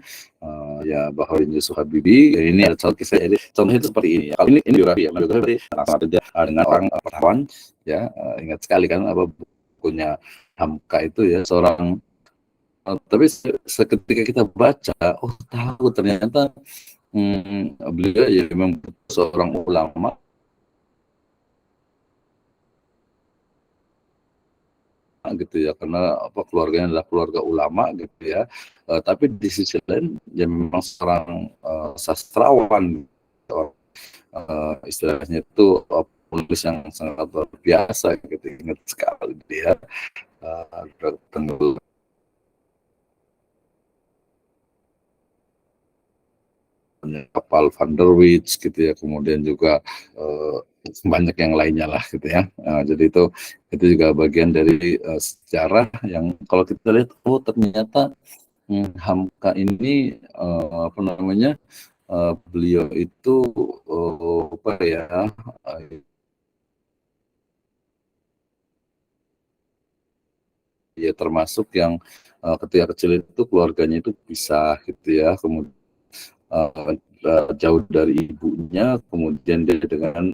Ya Baharudin Yusuf Habibie ini ada contoh kisah, jadi contohnya itu seperti ini ya. Kalau ini biografi ya, biografi sangat kerja dengan orang wartawan ya. Ingat sekali kan apa bukunya Hamka itu ya, seorang tapi seketika kita baca, oh tahu ternyata beliau ya memang seorang ulama gitu ya, karena apa keluarganya adalah keluarga ulama gitu ya. Tapi di sisi lain ya memang seorang sastrawan, istilahnya itu penulis yang sangat luar biasa gitu. Ingat sekali dia tenggelam kapal Van der Wijk gitu ya, kemudian juga banyak yang lainnya lah gitu ya. Jadi itu juga bagian dari sejarah yang kalau kita lihat, oh ternyata Hamka ini apa namanya, beliau itu apa ya, ya termasuk yang ketika kecil itu keluarganya itu pisah gitu ya, kemudian jauh dari ibunya, kemudian dia dengan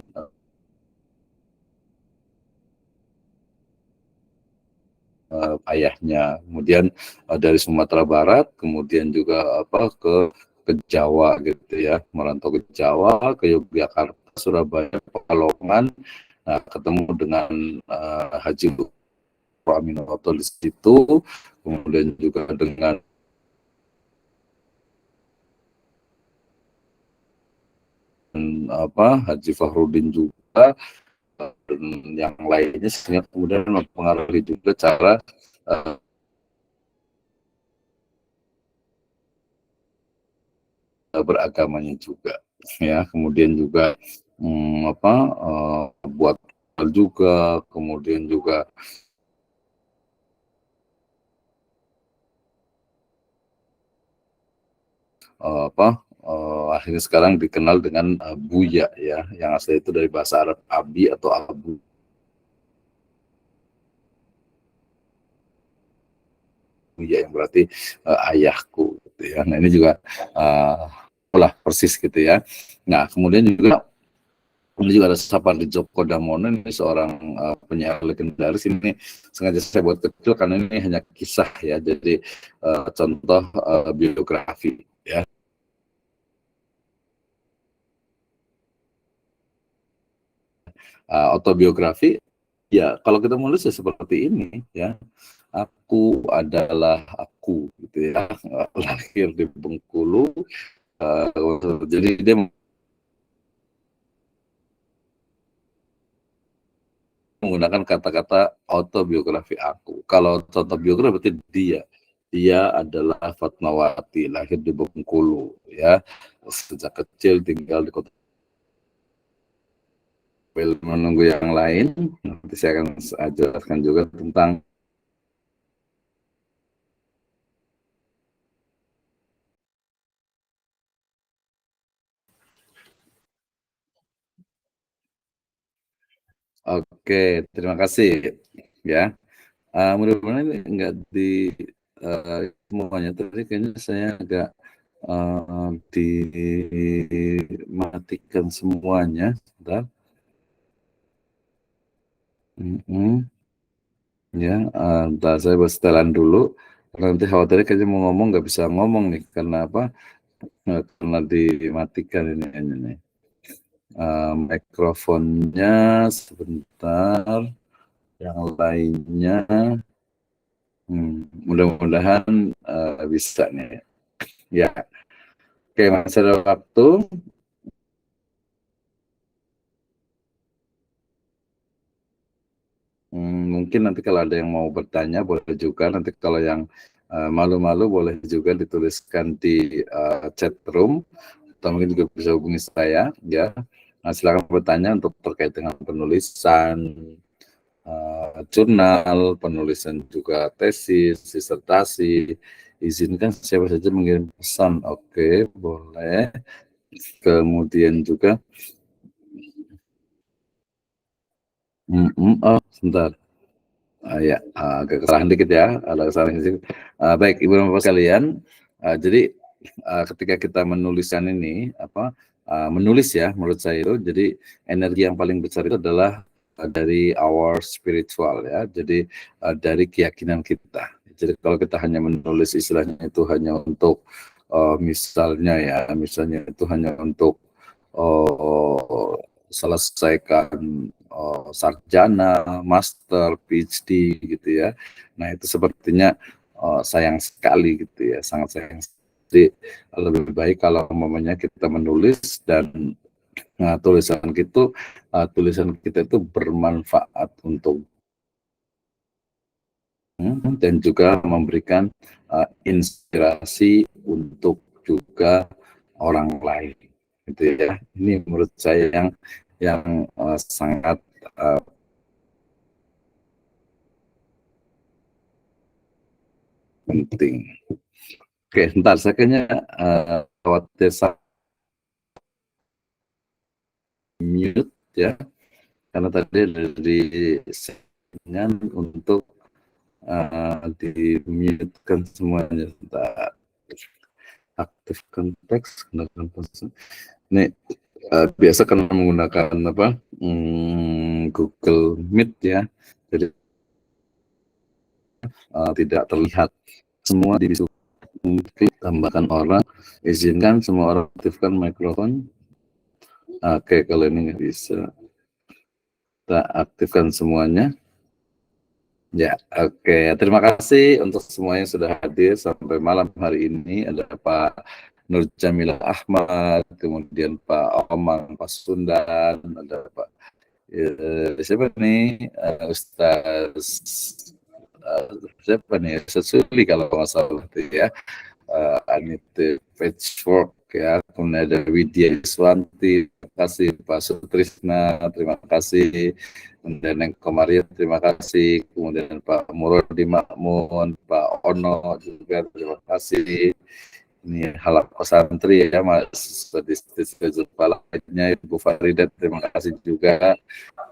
ayahnya, kemudian dari Sumatera Barat, kemudian juga apa ke Jawa gitu ya, merantau ke Jawa, ke Yogyakarta, Surabaya, Pekalongan, nah ketemu dengan Haji Aminoto di situ, kemudian juga dengan apa Haji Fahrudin juga, dan yang lainnya, sehingga kemudian mempengaruhi juga cara beragamanya juga ya. Kemudian juga apa buat juga, kemudian juga apa akhirnya sekarang dikenal dengan Buya ya, yang asli itu dari bahasa Arab Abi atau Abu Buya, yang berarti ayahku gitu ya. Nah ini juga lah persis gitu ya. Nah kemudian juga ini juga ada Sapardi Djoko Damono, ini seorang penyair legendaris. Ini sengaja saya buat kecil karena ini hanya kisah ya, jadi contoh biografi ya. Autobiografi ya, kalau kita menulis ya seperti ini ya, aku adalah aku gitu ya, lahir di Bengkulu, jadi dia menggunakan kata-kata autobiografi aku. Kalau contoh biografi berarti dia adalah Fatmawati, lahir di Bengkulu ya, sejak kecil tinggal di kota. Menunggu yang lain, nanti saya akan jelaskan juga tentang oke, terima kasih ya. Mudah-mudahan ini enggak semuanya, tadi kayaknya saya agak dimatikan semuanya. Sebentar. Ya, bentar saya bersetelan dulu. Nanti khawatirnya kayaknya mau ngomong nggak bisa ngomong nih, karena apa? Karena dimatikan ini nih. Mikrofonnya sebentar. Yang lainnya, mudah-mudahan bisa nih. Ya, oke, masih ada waktu. Mungkin nanti kalau ada yang mau bertanya boleh juga. Nanti kalau yang malu-malu boleh juga dituliskan di chat room, atau mungkin juga bisa hubungi saya ya. Nah, silakan bertanya untuk terkait dengan penulisan jurnal, penulisan juga tesis, disertasi. Izinkan siapa saja mengirim pesan. Oke, boleh. Kemudian juga sebentar. Ya, agak kesalahan dikit ya, ada kesalahan dikit. Baik, Ibu dan Bapak sekalian, jadi ketika kita menuliskan ini, menulis ya, menurut saya itu, jadi energi yang paling besar itu adalah dari our spiritual ya, jadi dari keyakinan kita. Jadi kalau kita hanya menulis istilahnya itu hanya untuk misalnya itu hanya untuk selesaikan sarjana, master, PhD gitu ya. Nah itu sepertinya sayang sekali gitu ya, sangat sayang. Jadi lebih baik kalau umpamanya kita menulis dan tulisan kita itu bermanfaat untuk dan juga memberikan inspirasi untuk juga orang lain gitu ya. Ini menurut saya yang sangat penting. Oke, sebentar, saya kayaknya khawatir mute ya, karena tadi dari settingan untuk di-mute-kan semuanya. Sebentar. Aktifkan teks, gunakan person. Ini biasa kan menggunakan Google Meet ya, jadi tidak terlihat semua di bisu. Klik tambahkan orang, izinkan semua orang aktifkan mikrofon. Oke, kalau ini nggak bisa, kita aktifkan semuanya. Ya, oke. Terima kasih untuk semuanya yang sudah hadir sampai malam hari ini. Ada Pak Nur Jamila Ahmad, kemudian Pak Omang Pasundan, ada Pak siapa nih, Ustaz siapa nih, Sesuli kalau nggak salah itu ya, Anita Patchwork ya, kemudian ada Widya Iswanti, terima kasih Pak Sutrisna, terima kasih, kemudian Neng Komaria, terima kasih, kemudian Pak Murodi Makmun, Pak Ono juga terima kasih. Ini halap santri ya, Mas Stadistis kepala lainnya, Ibu Farida, terima kasih juga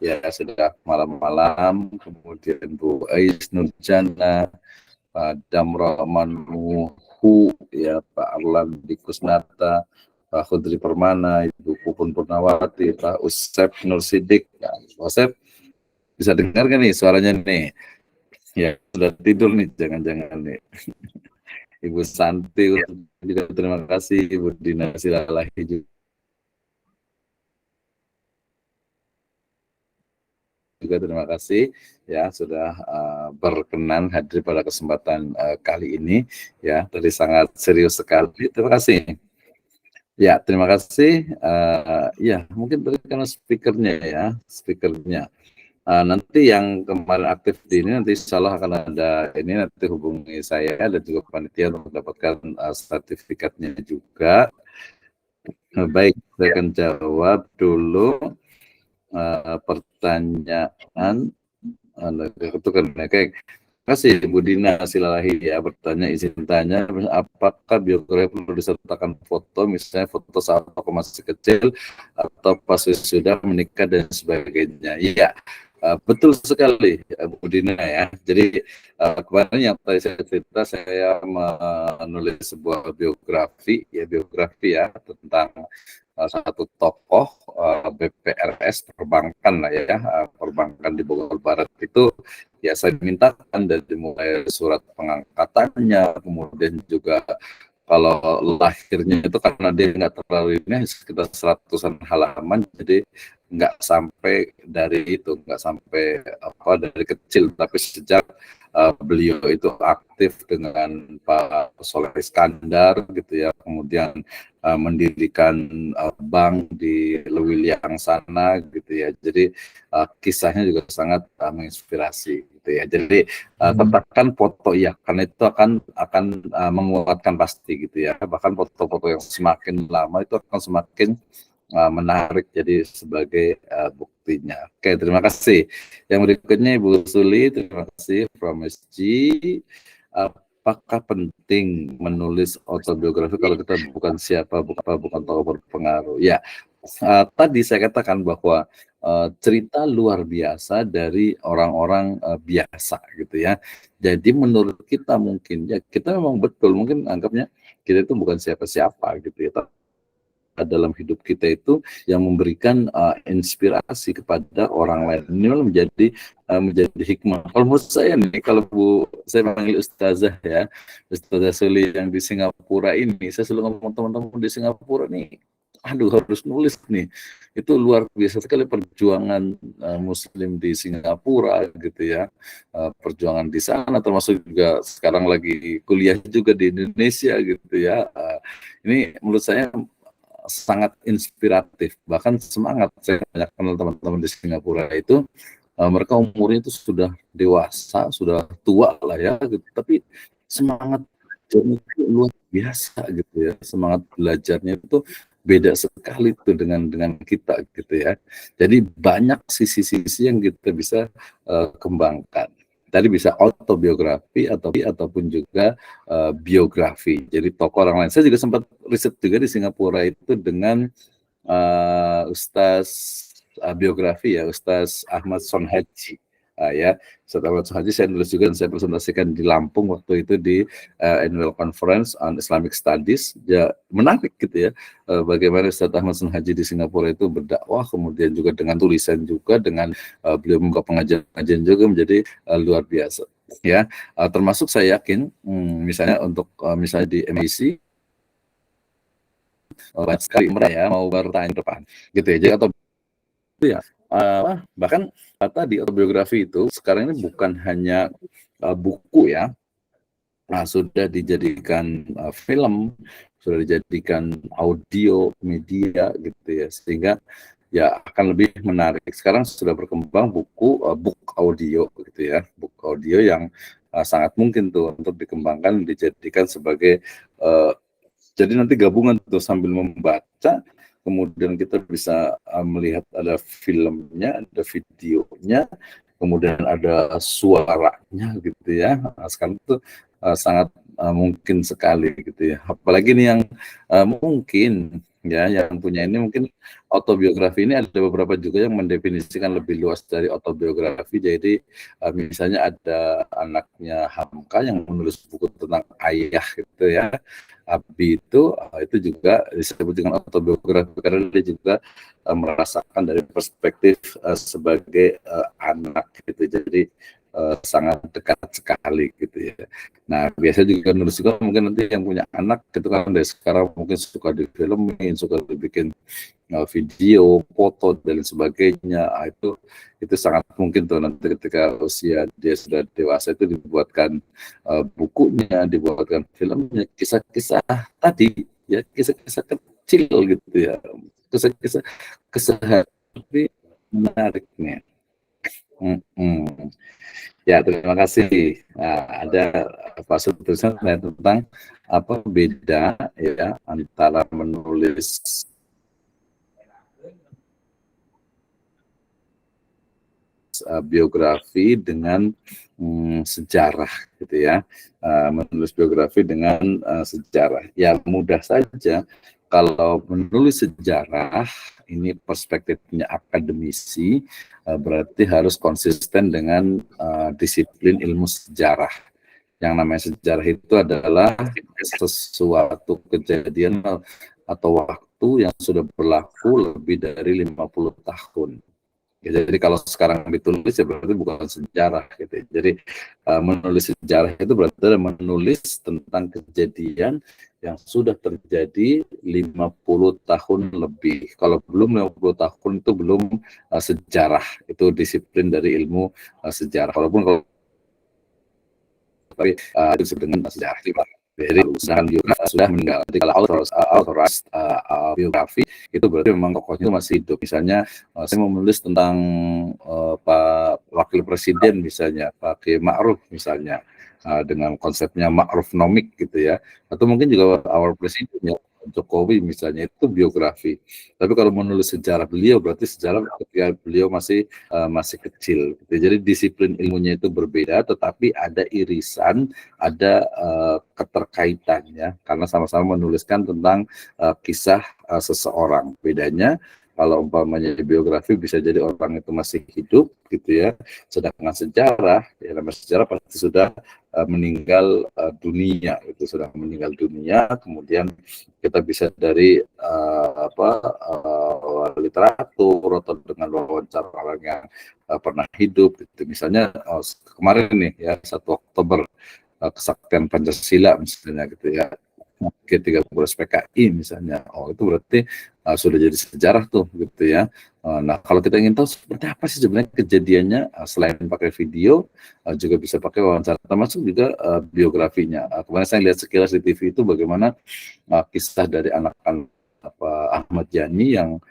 ya sudah malam-malam, kemudian Bu Ais Nurjana, Pak Damroman Muhu, ya Pak Arlan Dikusnata, Pak Khudri Permana, Ibu Pupun Purnawati, Pak Usep Nur Sidik. Ya, Usep bisa dengar kan nih suaranya nih? Ya sudah tidur nih, jangan-jangan nih. Ibu Santi juga terima kasih, Ibu Dina Silalahi juga terima kasih ya sudah berkenan hadir pada kesempatan kali ini ya, tadi sangat serius sekali, terima kasih ya, terima kasih ya, mungkin tadi karena speakernya nanti yang kemarin aktif di ini nanti insya Allah akan ada ini, nanti hubungi saya dan juga panitia untuk mendapatkan sertifikatnya juga. Baik, saya akan jawab dulu pertanyaan itu kan kayak kasih Bu Dina Silalahi ya, bertanya, izin tanya, apakah biografi perlu disertakan foto, misalnya foto saat aku masih kecil atau pas sudah menikah dan sebagainya? Iya, betul sekali Bu Dina ya. Jadi kemarin yang tadi saya cerita, saya menulis sebuah biografi ya tentang satu tokoh BPRS perbankan lah ya, perbankan di Bogor Barat itu ya, saya mintakan dari mulai surat pengangkatannya, kemudian juga kalau lahirnya itu karena dia nggak terlalu ini, sekitar 100-an halaman, jadi nggak sampai dari kecil, tapi sejak beliau itu aktif dengan Pak Soleh Iskandar gitu ya, kemudian mendirikan bank di Lewiliang sana gitu ya, jadi kisahnya juga sangat menginspirasi gitu ya. Jadi sertakan foto ya, karena itu akan menguatkan pasti gitu ya, bahkan foto-foto yang semakin lama itu akan semakin menarik jadi sebagai buktinya. Oke, terima kasih. Yang berikutnya Ibu Suli, terima kasih from SG. apakah penting menulis autobiografi kalau kita bukan siapa, bukan tokoh berpengaruh? Ya, tadi saya katakan bahwa cerita luar biasa dari orang-orang biasa gitu ya. Jadi menurut kita mungkin ya kita memang betul mungkin anggapnya kita itu bukan siapa-siapa gitu ya. Dalam hidup kita itu yang memberikan inspirasi kepada orang lain. Ini malah menjadi hikmah. Kalau menurut saya nih, kalau saya panggil ustazah ya, Ustazah Suli yang di Singapura ini, saya selalu ngomong teman-teman di Singapura nih, aduh harus nulis nih. Itu luar biasa sekali perjuangan Muslim di Singapura gitu ya, perjuangan di sana termasuk juga sekarang lagi kuliah juga di Indonesia gitu ya. Ini menurut saya sangat inspiratif, bahkan semangat. Saya banyak kenal teman-teman di Singapura itu mereka umurnya itu sudah dewasa, sudah tua lah ya gitu, tapi semangat belajarnya itu luar biasa gitu ya, semangat belajarnya itu beda sekali tuh dengan kita gitu ya. Jadi banyak sisi-sisi yang kita bisa kembangkan. Tadi bisa autobiografi ataupun juga biografi. Jadi tokoh orang lain. Saya juga sempat riset juga di Singapura itu dengan Ustaz biografi ya, Ustaz Ahmad Sonhaji. Ya, Ustaz Ahmad Sonhaji saya nulis juga dan saya presentasikan di Lampung waktu itu di Annual Conference on Islamic Studies. Ya, menarik gitu ya, bagaimana Ustaz Ahmad Sonhaji di Singapura itu berdakwah, kemudian juga dengan tulisan juga, dengan beliau membuka pengajian juga menjadi luar biasa. Ya, termasuk saya yakin, misalnya untuk misalnya di MIC banyak sekali ya mau bertanya depan, gitu ya. Jadi atau ya bahkan tadi autobiografi itu sekarang ini bukan hanya buku ya, sudah dijadikan film, sudah dijadikan audio media gitu ya, sehingga ya akan lebih menarik. Sekarang sudah berkembang buku book audio gitu ya, book audio yang sangat mungkin tuh untuk dikembangkan, dijadikan sebagai jadi nanti gabungan tuh sambil membaca, kemudian kita bisa melihat ada filmnya, ada videonya, kemudian ada suaranya gitu ya. Sekarang itu sangat mungkin sekali gitu ya. Apalagi nih yang mungkin ya yang punya ini mungkin autobiografi ini ada beberapa juga yang mendefinisikan lebih luas dari autobiografi. Jadi misalnya ada anaknya Hamka yang menulis buku tentang ayah gitu ya. Abi itu juga disebut dengan autobiografi karena dia juga merasakan dari perspektif sebagai anak gitu. Jadi sangat dekat sekali gitu ya. Nah biasa juga nulis juga mungkin nanti yang punya anak gitu kan dari sekarang mungkin suka difilmin, suka dibikin video, foto dan sebagainya. Itu sangat mungkin tuh nanti ketika usia dia sudah dewasa itu dibuatkan bukunya, dibuatkan filmnya, kisah-kisah tadi ya, kisah-kisah kecil gitu ya, kisah-kisah keseharian menarik nih. Ya, terima kasih. Nah, ada tulisan tentang apa beda ya antara menulis biografi dengan sejarah gitu ya. Menulis biografi dengan sejarah. Ya mudah saja kalau menulis sejarah ini perspektifnya akademisi berarti harus konsisten dengan disiplin ilmu sejarah. Yang namanya sejarah itu adalah sesuatu kejadian atau waktu yang sudah berlaku lebih dari 50 tahun. Ya, jadi kalau sekarang ditulis ya berarti bukan sejarah gitu. Jadi menulis sejarah itu berarti menulis tentang kejadian yang sudah terjadi 50 tahun lebih. Kalau belum 50 tahun itu belum sejarah. Itu disiplin dari ilmu sejarah. Walaupun kalau tapi itu disebut dengan sejarah. Jadi sedangkan biografi sudah meninggal. Jadi kalau authorized biografi itu berarti memang tokohnya itu masih hidup. Misalnya saya mau menulis tentang Pak Wakil Presiden misalnya, Pak Kiai Ma'ruf misalnya, dengan konsepnya Ma'rufnomik gitu ya. Atau mungkin juga our Presiden ya, Jokowi misalnya, itu biografi. Tapi kalau menulis sejarah beliau, berarti sejarah ketika beliau masih kecil. Gitu. Jadi disiplin ilmunya itu berbeda, tetapi ada irisan, ada keterkaitannya, karena sama-sama menuliskan tentang kisah seseorang. Bedanya kalau umpamanya biografi bisa jadi orang itu masih hidup gitu ya, sedangkan sejarah, ya namanya sejarah pasti sudah meninggal dunia, itu sudah meninggal dunia. Kemudian kita bisa dari literatur atau dengan wawancara orang yang pernah hidup gitu. Misalnya kemarin nih ya 1 Oktober kesaktian Pancasila misalnya gitu ya, G13 PKI misalnya, itu berarti sudah jadi sejarah tuh gitu ya. Nah kalau kita ingin tahu seperti apa sih sebenarnya kejadiannya, selain pakai video, juga bisa pakai wawancara, termasuk juga biografinya. Kemarin saya lihat sekilas di TV itu bagaimana kisah dari anak-anak Ahmad Yani yang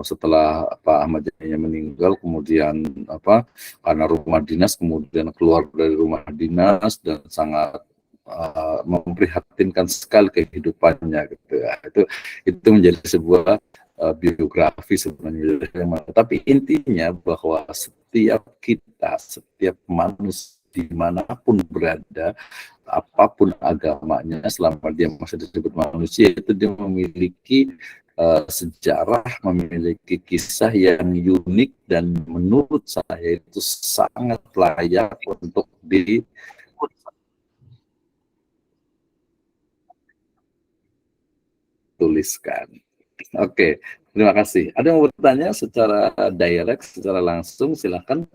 setelah Pak Ahmad Yani meninggal, kemudian karena rumah dinas, kemudian keluar dari rumah dinas dan sangat memprihatinkan sekali kehidupannya gitu ya. Itu menjadi sebuah biografi sebenarnya. Tapi intinya bahwa setiap manusia dimanapun berada, apapun agamanya, selama dia masih disebut manusia, itu dia memiliki sejarah, memiliki kisah yang unik dan menurut saya itu sangat layak untuk dituliskan. Oke, terima kasih. Ada yang mau bertanya secara direct, secara langsung, silakan.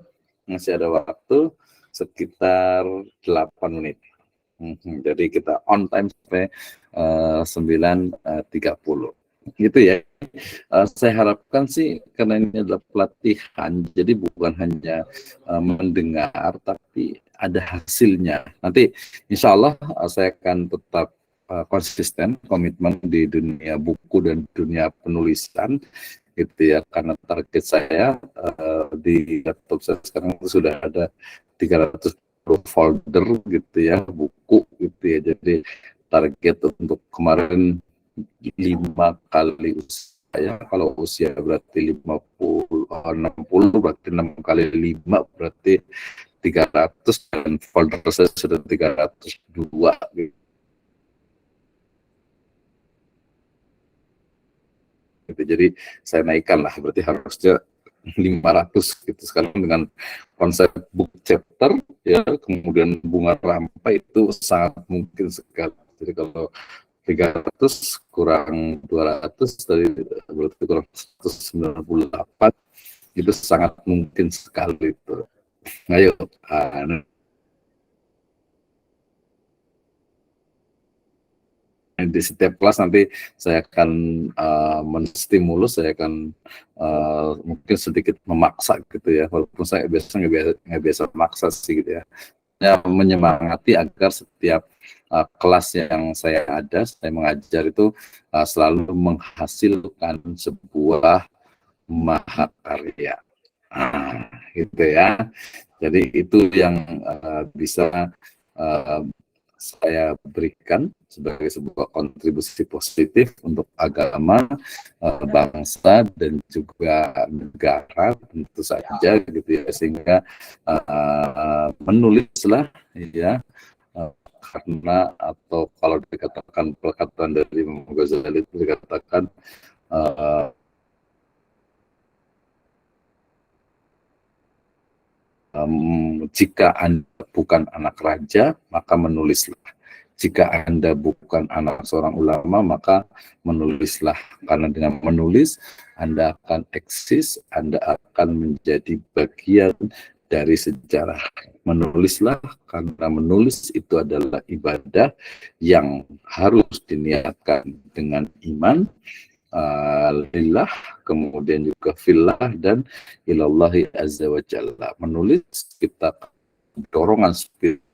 Masih ada waktu sekitar 8 menit. Jadi kita on time sampai 9.30. Gitu ya. Saya harapkan sih, karena ini adalah pelatihan, jadi bukan hanya mendengar, tapi ada hasilnya. Nanti insya Allah saya akan tetap konsisten, komitmen di dunia buku dan dunia penulisan gitu ya, karena target saya di laptop saya sekarang itu sudah ada 300 folder gitu ya, buku gitu ya. Jadi target untuk kemarin 5 kali usia, kalau usia berarti 60 berarti 6 kali 5 berarti 300, dan folder saya sudah 302 gitu. Jadi saya naikkan lah, berarti harusnya 500 gitu. Sekarang dengan konsep book chapter ya, kemudian bunga rampai, itu sangat mungkin sekali. Jadi kalau 300 kurang 200 tadi berarti kurang 198, itu sangat mungkin sekali itu. Ayo, di setiap kelas nanti saya akan menstimulus, saya akan mungkin sedikit memaksa gitu ya, walaupun saya nggak biasa memaksa sih gitu ya, menyemangati agar setiap kelas yang saya mengajar itu selalu menghasilkan sebuah mahakarya, gitu ya. Jadi itu yang bisa saya berikan sebagai sebuah kontribusi positif untuk agama, bangsa, dan juga negara tentu saja gitu ya, sehingga menulislah ya, karena atau kalau dikatakan perkataan dari Imam Ghazali itu dikatakan jika Anda bukan anak raja, maka menulislah. Jika Anda bukan anak seorang ulama, maka menulislah. Karena dengan menulis, Anda akan eksis, Anda akan menjadi bagian dari sejarah. Menulislah, karena menulis itu adalah ibadah yang harus diniatkan dengan iman, lillah, kemudian juga fillah, dan ilallahi azza wa jalla. Menulis kita dorongan spirit